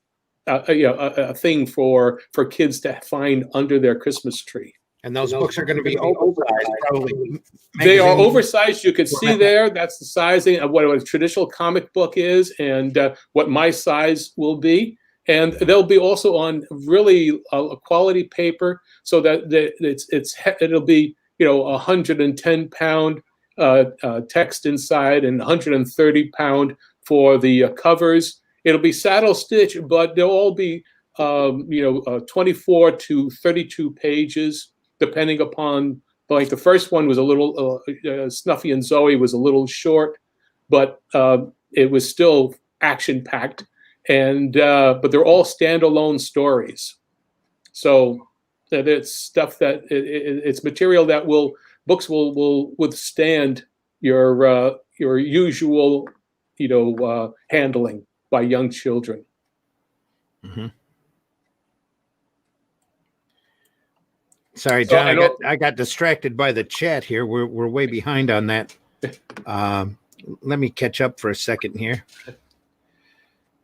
a thing for kids to find under their Christmas tree. And those books are going to be oversized, probably. They are oversized. You can see there, that's the sizing of what a traditional comic book is, and what my size will be. And they'll be also on really quality paper, so that it'll be 110-pound text inside and 130-pound for the covers. It'll be saddle stitch, but they'll all be 24 to 32 pages, depending upon, like the first one was a little, Snuffy and Zoe was a little short, but it was still action packed. And but they're all standalone stories. So that it's stuff that it's material that books will withstand your usual, handling by young children. Mm-hmm. Sorry, John, I got distracted by the chat here. We're way behind on that. Let me catch up for a second here.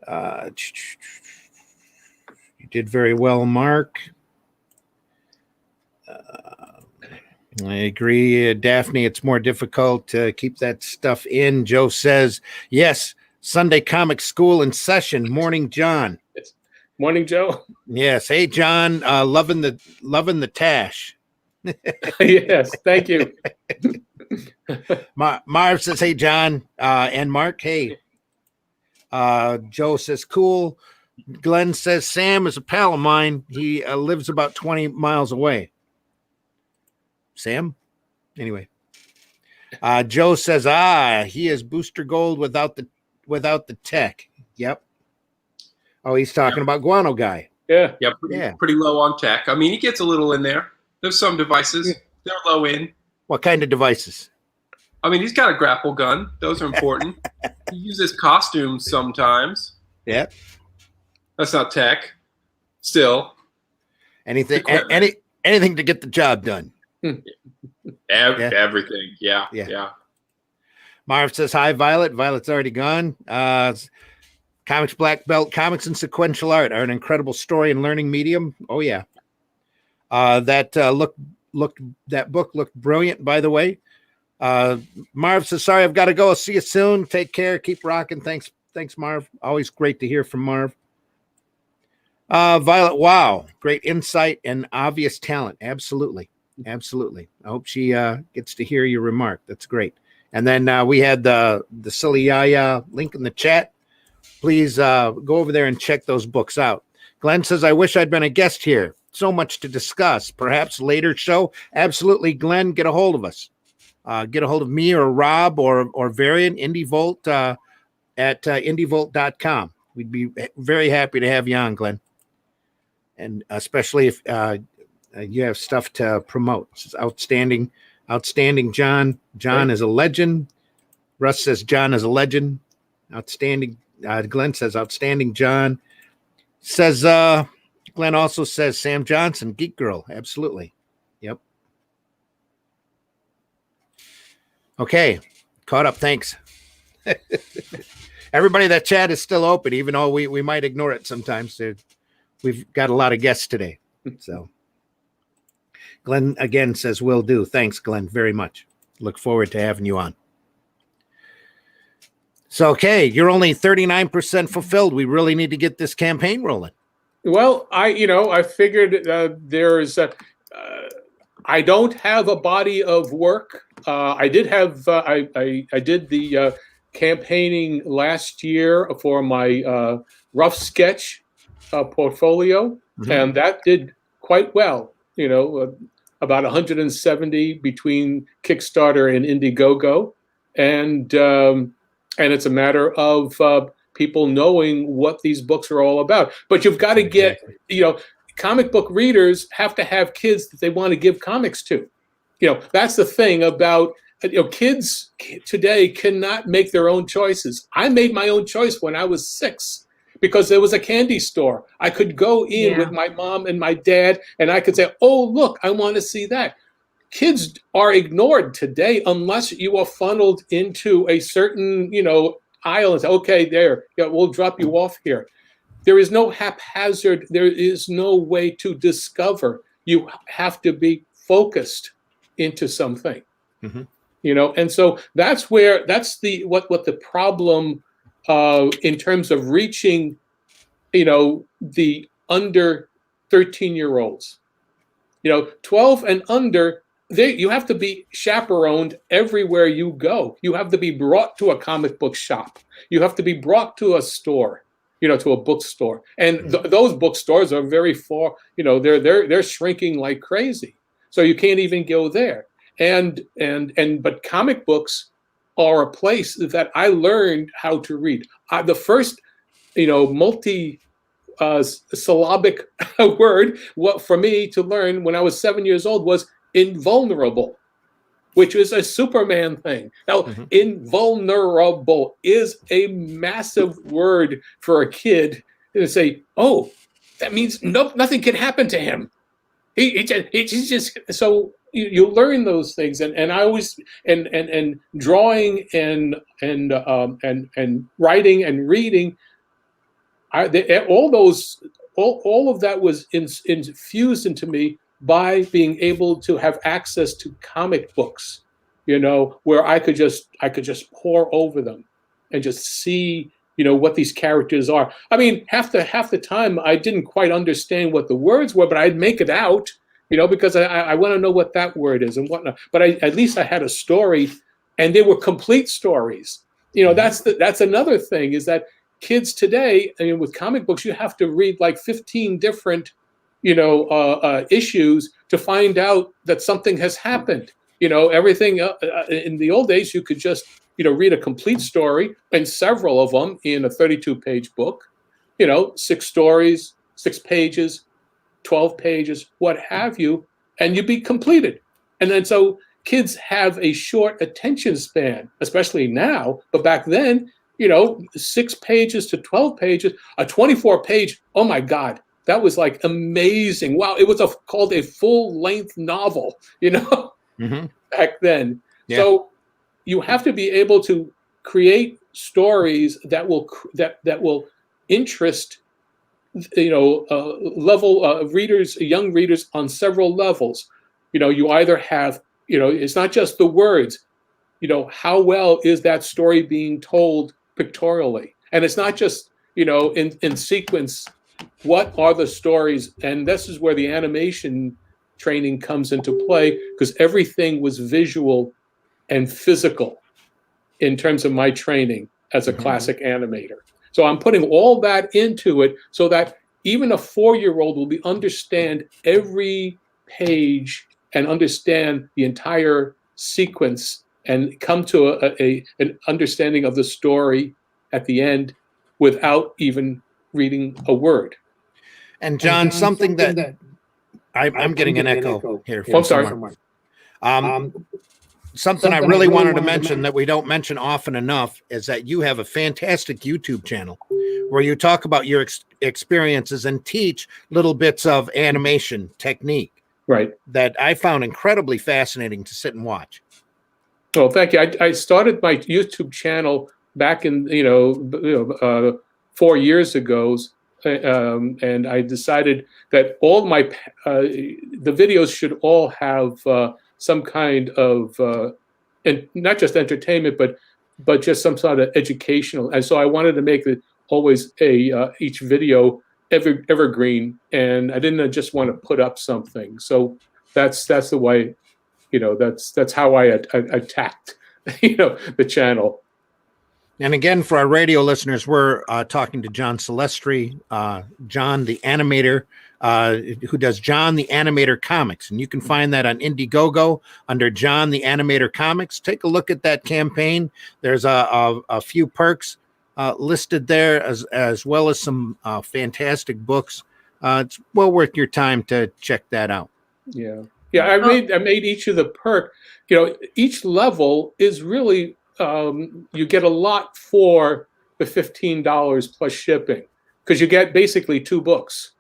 You did very well, Mark. I agree, Daphne. It's more difficult to keep that stuff in. Joe says, yes, Sunday Comic School in session. Morning, John. Yes. Morning, Joe. Yes. Hey, John. Loving the tash. Yes. Thank you. Marv says, hey, John. And Mark, hey. Joe says, cool. Glenn says, Sam is a pal of mine. He lives about 20 miles away. Sam? Anyway. Joe says, he is booster gold without the tech. Yep. Oh, he's talking about Guano Guy. Yeah. Yeah, pretty low on tech. I mean, he gets a little in there. There's some devices. They're low in. What kind of devices? I mean, he's got a grapple gun. Those are important. He uses costumes sometimes. Yeah. That's not tech. Still. Anything to get the job done. Everything. Yeah. Marv says, hi, Violet. Violet's already gone. Comics Black Belt, comics and sequential art are an incredible story and learning medium. Oh, yeah. That book looked brilliant, by the way. Marv says, sorry, I've got to go. I'll see you soon. Take care. Keep rocking. Thanks, Marv. Always great to hear from Marv. Violet, wow. Great insight and obvious talent. Absolutely. I hope she gets to hear your remark. That's great. And then we had the Silly Yaya link in the chat. Please go over there and check those books out. Glenn says, I wish I'd been a guest here. So much to discuss. Perhaps later show. Absolutely, Glenn, get a hold of us. Get a hold of me or Rob or Varian, IndieVolt at indievolt.com. We'd be very happy to have you on, Glenn. And especially if you have stuff to promote. It's outstanding, John. John is a legend. Russ says John is a legend. Outstanding. Glenn says outstanding, John. Says Glenn also says Sam Johnson, Geek Girl. Absolutely. Yep. Okay. Caught up. Thanks. Everybody, that chat is still open, even though we might ignore it sometimes. We've got a lot of guests today. So Glenn again says, will do. Thanks, Glenn, very much. Look forward to having you on. So, okay, you're only 39% fulfilled. We really need to get this campaign rolling. Well, I figured I don't have a body of work. I did have, I did the campaigning last year for my rough sketch portfolio, and that did quite well. About 170 between Kickstarter and Indiegogo, and it's a matter of people knowing what these books are all about. But you've got to get, comic book readers have to have kids that they want to give comics to. That's the thing about, kids today cannot make their own choices. I made my own choice when I was 6 because there was a candy store. I could go in with my mom and my dad, and I could say, oh, look, I want to see that. Kids are ignored today unless you are funneled into a certain, aisle and say, okay, we'll drop you off here. There is no haphazard. There is no way to discover. You have to be focused into something, and so that's what the problem in terms of reaching, the under 13-year-olds, 12 and under. You have to be chaperoned everywhere you go. You have to be brought to a comic book shop. You have to be brought to a store. to a bookstore. And those bookstores are very far, they're shrinking like crazy. So you can't even go there. But comic books are a place that I learned how to read. The first, multi syllabic word for me to learn when I was 7 years old was invulnerable, which is a Superman thing. Now, invulnerable is a massive word for a kid to say, oh, that means nothing can happen to him. He's just so you learn those things, and I always and drawing and writing and reading. All of that was infused into me by being able to have access to comic books, where I could just pore over them and just see, what these characters are. I mean, half the time I didn't quite understand what the words were, but I'd make it out, because I want to know what that word is and whatnot. But at least I had a story, and they were complete stories. That's another thing, is that kids today, with comic books, you have to read like 15 different, issues to find out that something has happened. Everything in the old days, you could just, read a complete story, and several of them in a 32-page book, 6 stories, 6 pages, 12 pages, what have you, and you'd be completed. And then so kids have a short attention span, especially now, but back then, 6 pages to 12 pages, a 24-page, oh my God, that was like amazing. Wow, it was called a full-length novel, back then. Yeah. So you have to be able to create stories that will interest, readers, young readers on several levels. You either have, it's not just the words. How well is that story being told pictorially? And it's not just, in sequence. What are the stories? And this is where the animation training comes into play, because everything was visual and physical in terms of my training as a classic animator. So I'm putting all that into it so that even a 4-year-old will understand every page and understand the entire sequence and come to an understanding of the story at the end without even reading a word. And John, something that I'm getting an echo here. I'm sorry. Something I really wanted to mention that we don't mention often enough is that you have a fantastic YouTube channel where you talk about your experiences and teach little bits of animation technique. Right. That I found incredibly fascinating to sit and watch. Oh, thank you. I started my YouTube channel back in 4 years ago, and I decided that all my the videos should all have some kind of and not just entertainment, but just some sort of educational. And so I wanted to make it always each video evergreen, and I didn't just want to put up something. So that's the way, that's how I attacked the channel. And again, for our radio listeners, we're talking to John Celestri, John the Animator, who does John the Animator Comics. And you can find that on Indiegogo under John the Animator Comics. Take a look at that campaign. There's a few perks listed there, as well as some fantastic books. It's well worth your time to check that out. Yeah. Yeah, I made each of the perk. Each level is really you get a lot for the $15 plus shipping, because you get basically 2 books.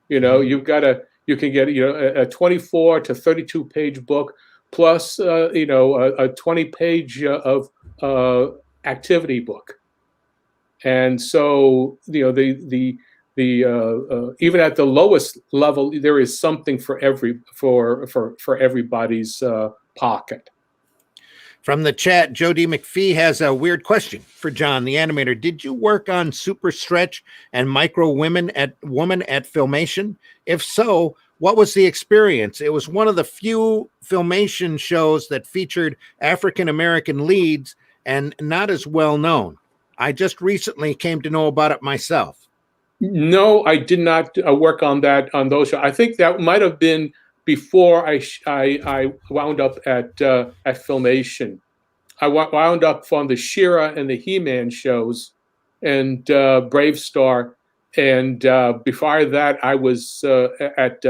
You can get a 24 to 32 page book plus a 20 page of activity book. And so the even at the lowest level, there is something for everybody's pocket. From the chat, Jody McPhee has a weird question for John the Animator. Did you work on Super Stretch and Micro Woman at Filmation? If so, what was the experience? It was one of the few Filmation shows that featured African American leads and not as well known. I just recently came to know about it myself. No, I did not work on those shows. I think that might have been before I wound up at Filmation. I wound up on the She-Ra and the He-Man shows, and Brave Star, and before that, I was at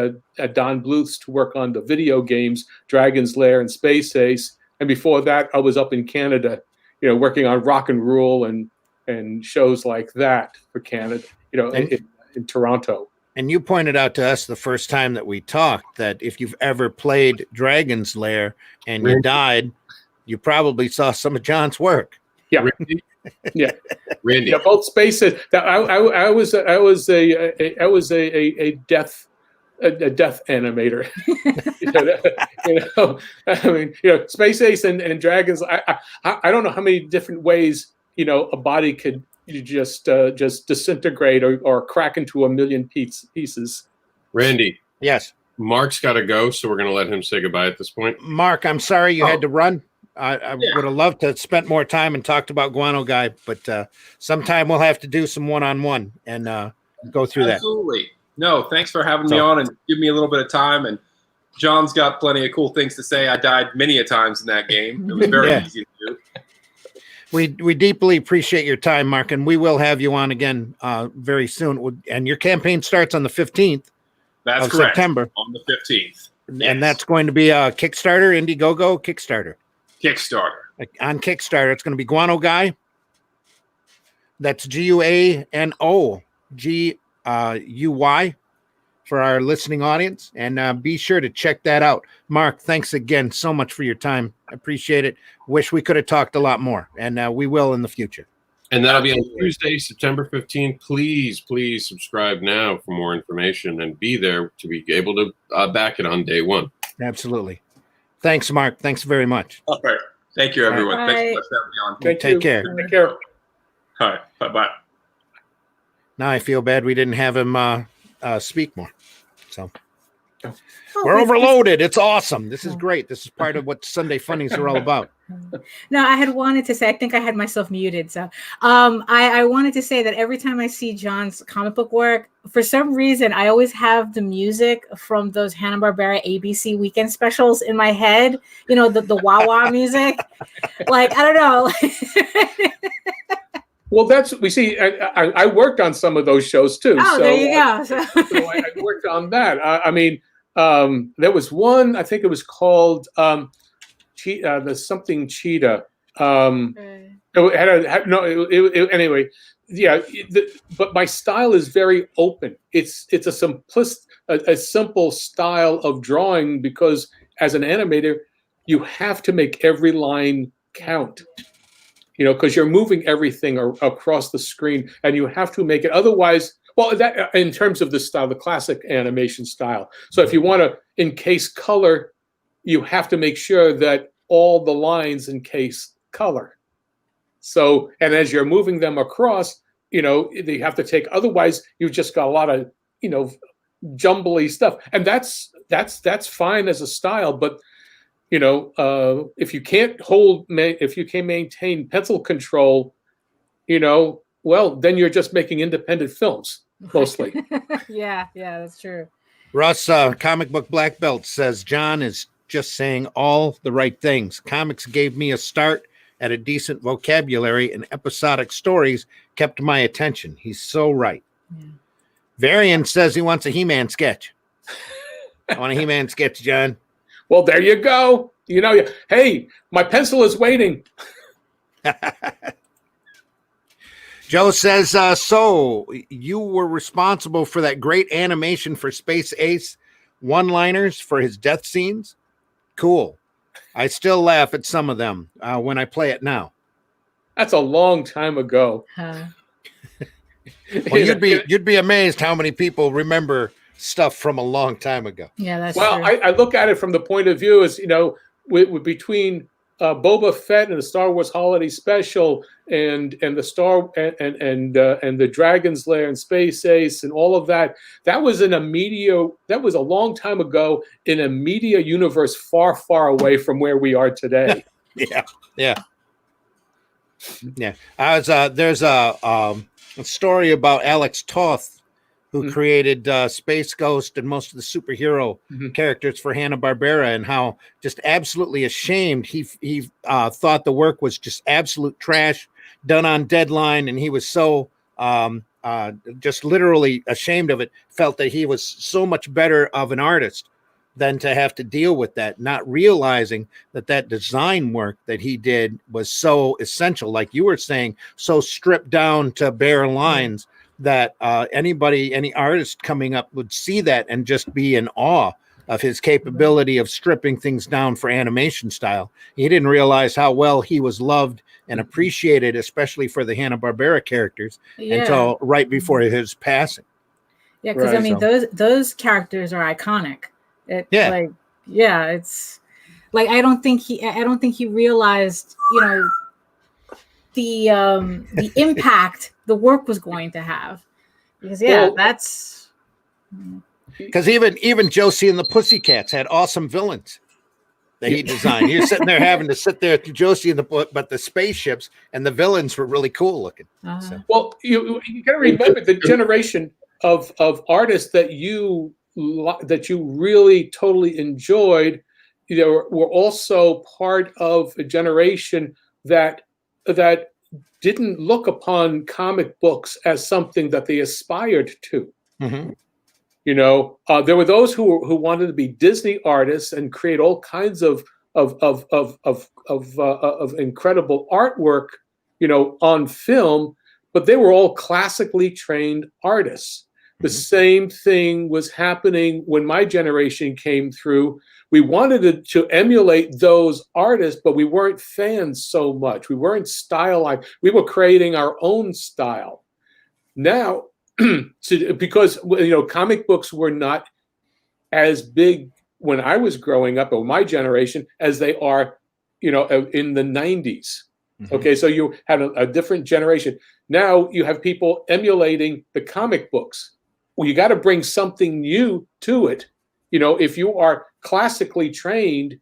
Don Bluth's to work on the video games, Dragon's Lair and Space Ace, and before that, I was up in Canada, working on Rock and Rule and shows like that for Canada, in Toronto. And you pointed out to us the first time that we talked that if you've ever played Dragon's Lair and you died, you probably saw some of John's work. Yeah, Randy? yeah, Randy. Yeah, both spaces. I was a death animator. I mean, Space Ace and Dragons. I don't know how many different ways a body could just disintegrate or crack into a million pieces. Randy. Yes. Mark's got to go, so we're going to let him say goodbye at this point. Mark, I'm sorry you had to run. I would have loved to spend more time and talked about Guano Guy, but sometime we'll have to do some one-on-one and go through that. Absolutely. No, thanks for having me on and give me a little bit of time. And John's got plenty of cool things to say. I died many a times in that game. It was very easy to do. We deeply appreciate your time, Mark, and we will have you on again very soon. And your campaign starts on the 15th That's of correct. September. On the 15th. And that's going to be a Kickstarter, Indiegogo Kickstarter. Kickstarter. On Kickstarter, it's going to be Guano Guy. That's GUANO GUY for our listening audience. And be sure to check that out. Mark, thanks again so much for your time. I appreciate it. Wish we could have talked a lot more. And we will in the future. And that'll be on Tuesday, September 15th. Please subscribe now for more information and be there to be able to back it on day one. Absolutely. Thanks, Mark. Thanks very much. All right. Thank you, everyone. Bye. Thanks so much for having me on. Take care. Take care. All right. Bye-bye. Now I feel bad we didn't have him speak more. So Oh, we're overloaded. It's awesome. This is great. This is part of what SuNdAy Funnies are all about. No, I had wanted to say, I think I had myself muted. So I wanted to say that every time I see John's comic book work, for some reason, I always have the music from those Hanna-Barbera ABC weekend specials in my head. The wah-wah music. Like, I don't know. Well, we see. I worked on some of those shows too. Oh, so, there you go. So I worked on that. I mean, there was one. I think it was called the something cheetah. Anyway, yeah. But my style is very open. It's a simple style of drawing because as an animator, you have to make every line count. Because you're moving everything across the screen, and you have to make it. Otherwise, well, that in terms of the style, the classic animation style. So if you want to encase color, you have to make sure that all the lines encase color. So, and as you're moving them across, they have to take. Otherwise, you've just got a lot of jumbly stuff, and that's fine as a style, but. If you can't maintain pencil control, well, then you're just making independent films mostly. Yeah, that's true. Russ, Comic Book Black Belt says, John is just saying all the right things. Comics gave me a start at a decent vocabulary, and episodic stories kept my attention. He's so right. Yeah. Varian says he wants a He-Man sketch. I want a He-Man sketch, John. Well, there you go. Hey, my pencil is waiting. Joe says, so you were responsible for that great animation for Space Ace one-liners for his death scenes? Cool. I still laugh at some of them when I play it now. That's a long time ago. Well, you'd be amazed how many people remember stuff from a long time ago. Yeah, that's true. I look at it from the point of view as between Boba Fett and the Star Wars Holiday Special and the Dragon's Lair and Space Ace and all of that. That was that was a long time ago in a media universe far, far away from where we are today. Yeah. There's a story about Alex Toth who created Space Ghost and most of the superhero characters for Hanna-Barbera, and how just absolutely ashamed he thought the work was just absolute trash, done on deadline, and he was so just literally ashamed of it, felt that he was so much better of an artist than to have to deal with that, not realizing that that design work that he did was so essential, like you were saying, so stripped down to bare lines that any artist coming up would see that and just be in awe of his capability of stripping things down for animation style. He didn't realize how well he was loved and appreciated, especially for the Hanna-Barbera characters, until right before his passing. Yeah, because I mean, those characters are iconic. It's like I don't think he realized, you know, the impact the work was going to have. Because that's because even Josie and the Pussycats had awesome villains that he designed. You're sitting there having to sit there through Josie and but the spaceships and the villains were really cool looking. So. Well, you got to remember the generation of artists that you really totally enjoyed, you know, were also part of a generation that didn't look upon comic books as something that they aspired to. You know, there were those who wanted to be Disney artists and create all kinds of incredible artwork, you know, on film, but they were all classically trained artists. The same thing was happening when my generation came through. We wanted to emulate those artists, but we weren't fans so much. We weren't stylized. We were creating our own style. Now, because, you know, comic books were not as big when I was growing up, or my generation, as they are, you know, in the 90s. Okay, so you had a different generation. Now you have people emulating the comic books. Well, you got to bring something new to it. You know, if you are classically trained,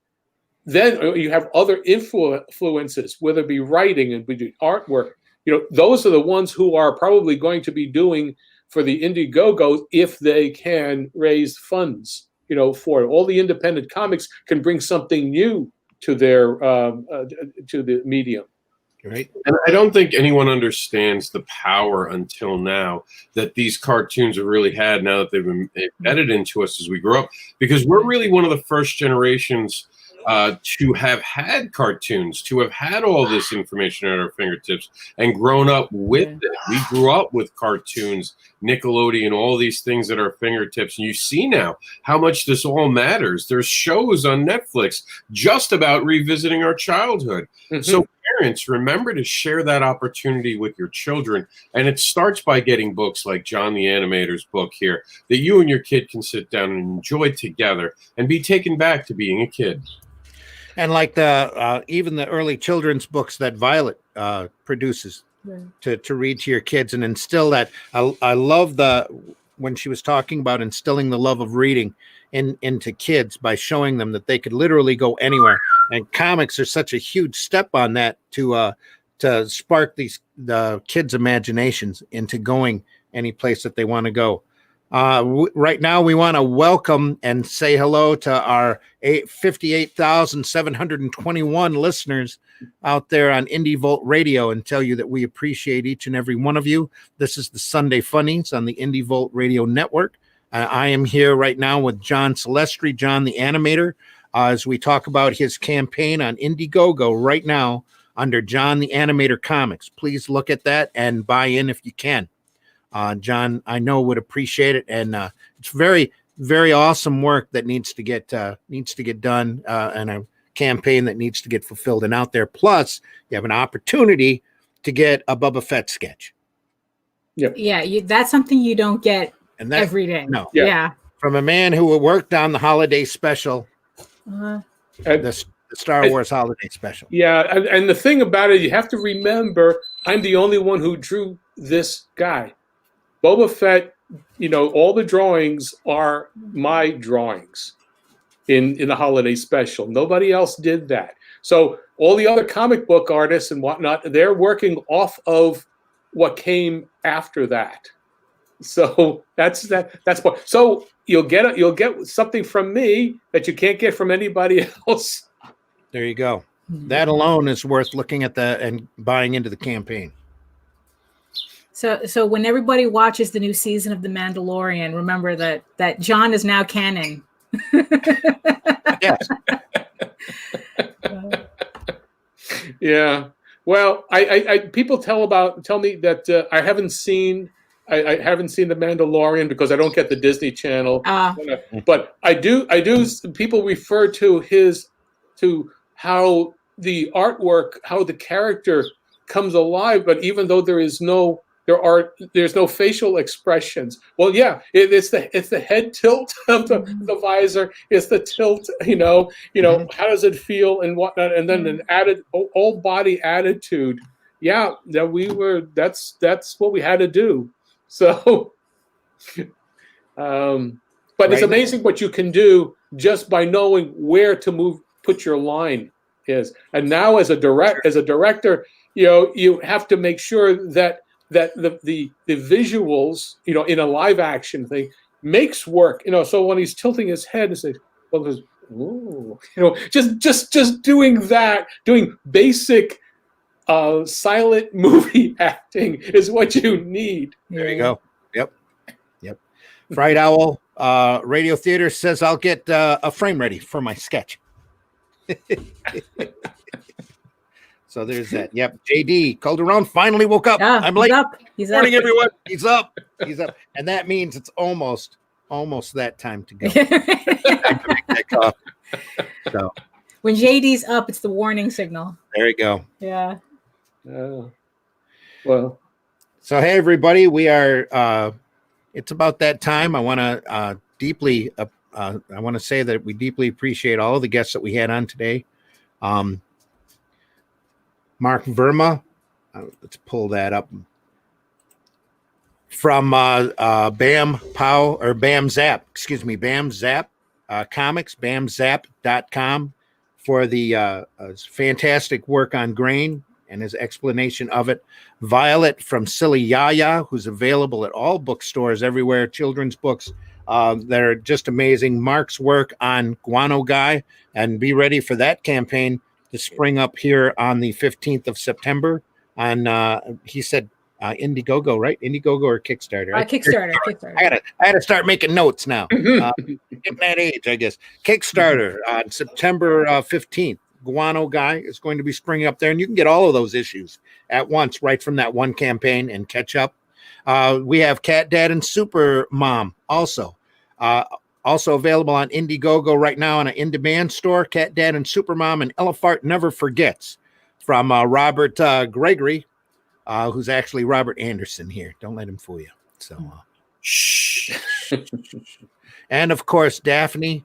then you have other influences, whether it be writing and artwork. You know, those are the ones who are probably going to be doing for the Indiegogo if they can raise funds, you know, for it. All the independent comics can bring something new to their to the medium. Right. And I don't think anyone understands the power until now that these cartoons have really had, now that they've been embedded into us as we grow up, because we're really one of the first generations to have had cartoons, to have had all this information at our fingertips and grown up with it. We grew up with cartoons, Nickelodeon, all these things at our fingertips. And you see now how much this all matters. There's shows on Netflix just about revisiting our childhood. So parents, remember to share that opportunity with your children. And it starts by getting books like John the Animator's book here that you and your kid can sit down and enjoy together and be taken back to being a kid. And like the even the early children's books that Violet produces to read to your kids and instill that. I love when she was talking about instilling the love of reading into kids by showing them that they could literally go anywhere. And comics are such a huge step on that to spark the kids' imaginations into going any place that they want to go. Right now, we want to welcome and say hello to our 58,721 listeners out there on Indie Volt Radio and tell you that we appreciate each and every one of you. This is the SuNdAy Funnies on the Indie Volt Radio Network. I am here right now with John Celestri, John the Animator, as we talk about his campaign on Indiegogo right now under John the Animator Comics. Please look at that and buy in if you can. John, I know would appreciate it, and it's very, very awesome work that needs to get done, and a campaign that needs to get fulfilled and out there. Plus, you have an opportunity to get a Boba Fett sketch. That's something you don't get every day. No, from a man who worked on the holiday special, the Star Wars holiday special. Yeah, and the thing about it, you have to remember, I'm the only one who drew this guy. Boba Fett, you know, all the drawings are my drawings in the holiday special. Nobody else did that. So all the other comic book artists and whatnot, they're working off of what came after that. So that's what. So you'll get something from me that you can't get from anybody else. There you go. That alone is worth looking at and buying into the campaign. So when everybody watches the new season of The Mandalorian, remember that John is now canon. Yes. Yeah. Well, I people tell me that I haven't seen The Mandalorian because I don't get the Disney Channel. But I do. People refer to how the artwork, how the character comes alive. But even though there's no facial expressions. Well, yeah, it's the head tilt of the visor. It's the tilt. How does it feel and whatnot, and then an added whole body attitude. Yeah, that's what we had to do. So, but it's amazing what you can do just by knowing where to put your line is. And now as a director, you have to make sure that the visuals, in a live action thing makes work. So when he's tilting his head and says, well, there's, ooh, just doing that, doing basic silent movie acting is what you need. There you go. Yep. Fright Owl Radio Theater says I'll get a frame ready for my sketch. So there's that. Yep. JD Calderon finally woke up. I'm late. He's Morning, up. everyone. He's up. And that means it's almost that time to go. Time to make that coffee. So when JD's up, it's the warning signal. there you go. Yeah. Well. So hey everybody, we are it's about that time. I want to deeply I want to say that we deeply appreciate all of the guests that we had on today. Mark Verma, let's pull that up from Bam Zap Comics, bamzap.com for the fantastic work on Grain and his explanation of it. Violet from Silly Yaya, who's available at all bookstores everywhere, children's books that are just amazing. Mark's work on Guano Guy, and be ready for that campaign to spring up here on the 15th of September on he said Indiegogo, right? Indiegogo or Kickstarter? Kickstarter. I had to start making notes now. Getting that age, I guess. Kickstarter on September 15th. Guano Guy is going to be springing up there, and you can get all of those issues at once, right from that one campaign, and catch up. We have Cat Dad and Super Mom also. Also available on Indiegogo right now on an in-demand store. Cat Dad and Supermom and Elefart Never Forgets from Robert Gregory, who's actually Robert Anderson here. Don't let him fool you. So, shh. And of course, Daphne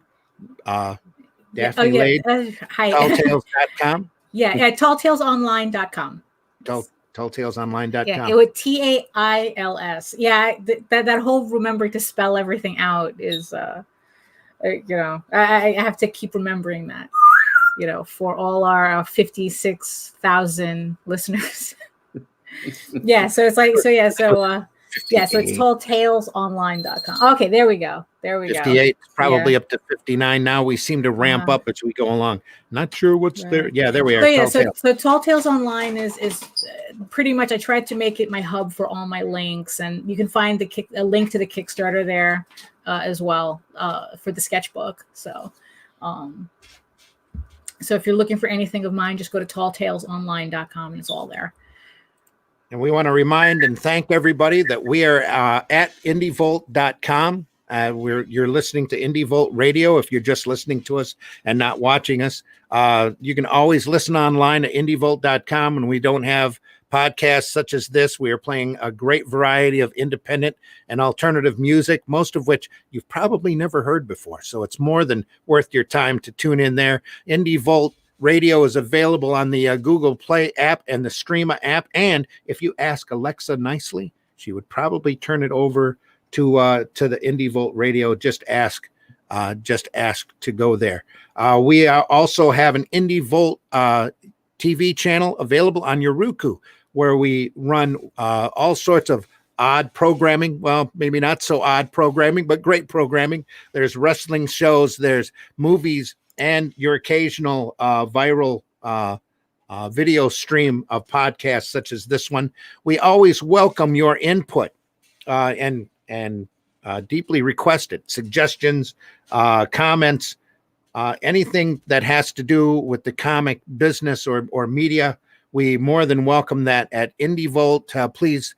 Lade, talltales.com. Yeah, talltalesonline.com. Talltalesonline.com. Yeah, it would TAILS. Yeah, that whole remembering to spell everything out is, I have to keep remembering that, for all our 56,000 listeners. So it's it's talltalesonline.com. Okay, there we go. 58, probably up to 59 now. We seem to ramp up as we go along. Not sure what's there. Yeah, there we are. So Tall Tales Online is pretty much, I tried to make it my hub for all my links, and you can find a link to the Kickstarter there as well for the sketchbook. So if you're looking for anything of mine, just go to talltalesonline.com and it's all there. And we want to remind and thank everybody that we are at indievolt.com. You're listening to Indie Volt Radio. If you're just listening to us and not watching us, you can always listen online at indievolt.com. When we don't have podcasts such as this, we are playing a great variety of independent and alternative music, most of which you've probably never heard before. So it's more than worth your time to tune in there. Indie Volt Radio is available on the Google Play app and the Streama app. And if you ask Alexa nicely, she would probably turn it over to the Indie Volt Radio. Just ask to go there. We also have an Indie Volt TV channel available on your Roku, where we run all sorts of odd programming. Well, maybe not so odd programming, but great programming. There's wrestling shows, there's movies, and your occasional viral video stream of podcasts such as this one. We always welcome your input and deeply requested suggestions, comments, anything that has to do with the comic business or media. We more than welcome that at IndieVolt. Please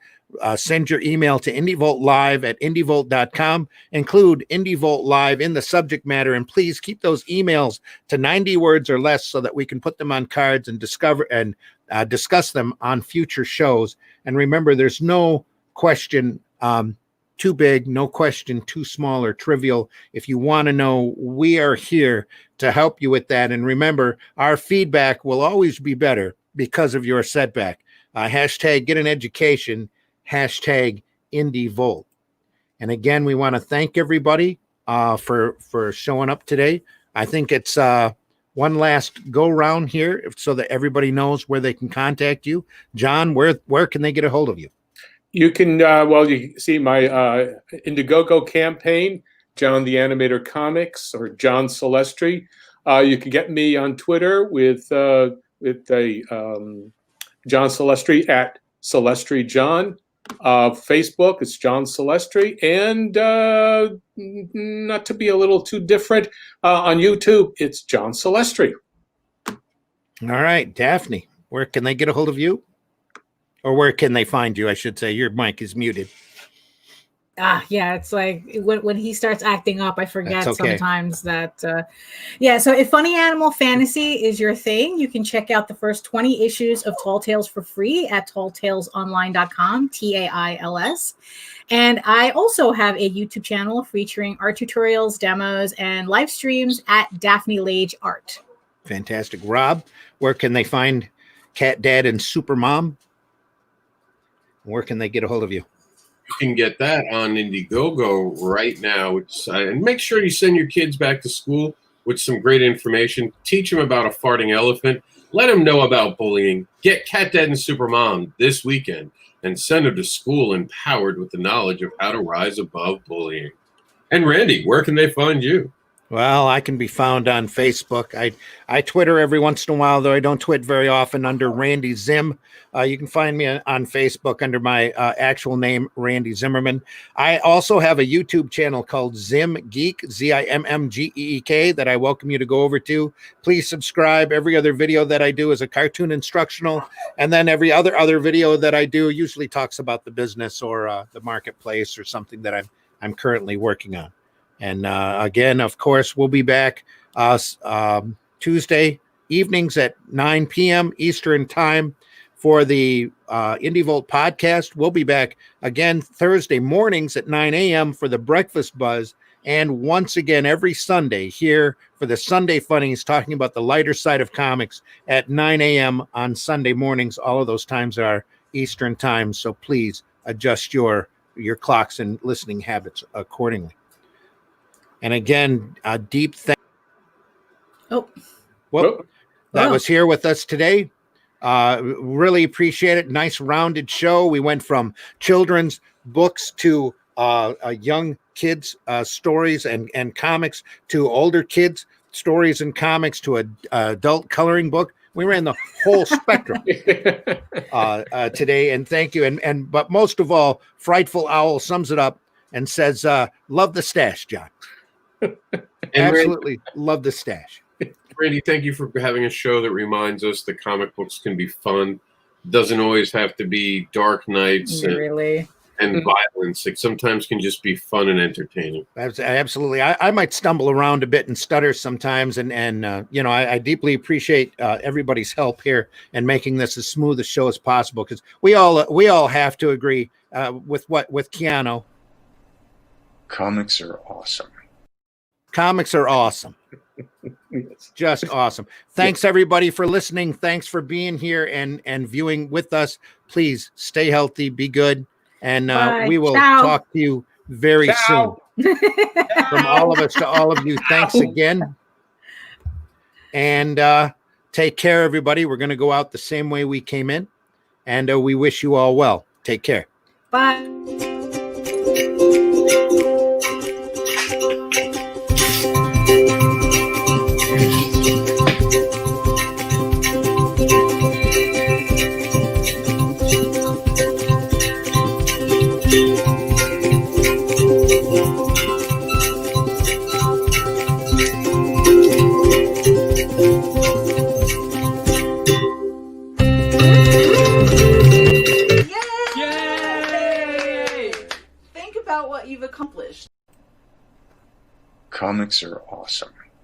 send your email to indievoltlive@indievolt.com. Include IndieVolt Live in the subject matter, and please keep those emails to 90 words or less so that we can put them on cards and discuss them on future shows. And remember, there's no question too big, no question too small or trivial. If you want to know, we are here to help you with that. And remember, our feedback will always be better because of your setback. Hashtag get an education, hashtag IndieVolt. And again, we want to thank everybody for showing up today. I think it's one last go round here so that everybody knows where they can contact you. John, where can they get a hold of you? You can, you see my Indiegogo campaign, John the Animator Comics, or John Celestri. You can get me on Twitter with John Celestri at Celestri John. Facebook, it's John Celestri. And not to be a little too different, on YouTube, it's John Celestri. All right, Daphne, where can they get a hold of you? Or where can they find you? I should say your mic is muted. Yeah, it's like when he starts acting up, I forget sometimes that. So if Funny Animal Fantasy is your thing, you can check out the first 20 issues of Tall Tales for free at talltalesonline.com, TAILS. And I also have a YouTube channel featuring art tutorials, demos, and live streams at Daphne Lage Art. Fantastic. Rob, where can they find Cat Dad and Supermom? Where can they get a hold of you? You can get that on Indiegogo right now. And make sure you send your kids back to school with some great information. Teach them about a farting elephant. Let them know about bullying. Get Cat Dad and Supermom this weekend and send them to school empowered with the knowledge of how to rise above bullying. And Randy, where can they find you? Well, I can be found on Facebook. I Twitter every once in a while, though I don't tweet very often, under Randy Zimm. You can find me on Facebook under my actual name, Randy Zimmerman. I also have a YouTube channel called Zim Geek, ZIMMGEEK, that I welcome you to go over to. Please subscribe. Every other video that I do is a cartoon instructional, and then every other video that I do usually talks about the business or the marketplace or something that I'm currently working on. And again, of course, we'll be back Tuesday evenings at 9 p.m. Eastern time for the IndieVolt podcast. We'll be back again Thursday mornings at 9 a.m. for the Breakfast Buzz. And once again, every Sunday here for the Sunday Funnies, talking about the lighter side of comics at 9 a.m. on Sunday mornings. All of those times are Eastern time. So please adjust your clocks and listening habits accordingly. And again, a deep thank. That was here with us today. Really appreciate it. Nice rounded show. We went from children's books to young kids' stories and comics to older kids' stories and comics to a adult coloring book. We ran the whole spectrum today. And thank you. But most of all, Frightful Owl sums it up and says, "Love the stash, John." Absolutely love the stash. Randy, thank you for having a show that reminds us that comic books can be fun. Doesn't always have to be dark nights and violence. It sometimes can just be fun and entertaining. Absolutely. I might stumble around a bit and stutter sometimes. And I deeply appreciate everybody's help here and making this as smooth a show as possible, because we all have to agree with Keanu. Comics are awesome. Comics are awesome. Yes. Just awesome. Thanks everybody for listening. Thanks for being here and viewing with us. Please stay healthy, be good, and we will talk to you very soon. From all of us to all of you, thanks again. And take care, everybody. We're going to go out the same way we came in, and we wish you all well. Take care. Bye. Yay! Think about what you've accomplished. Comics are awesome.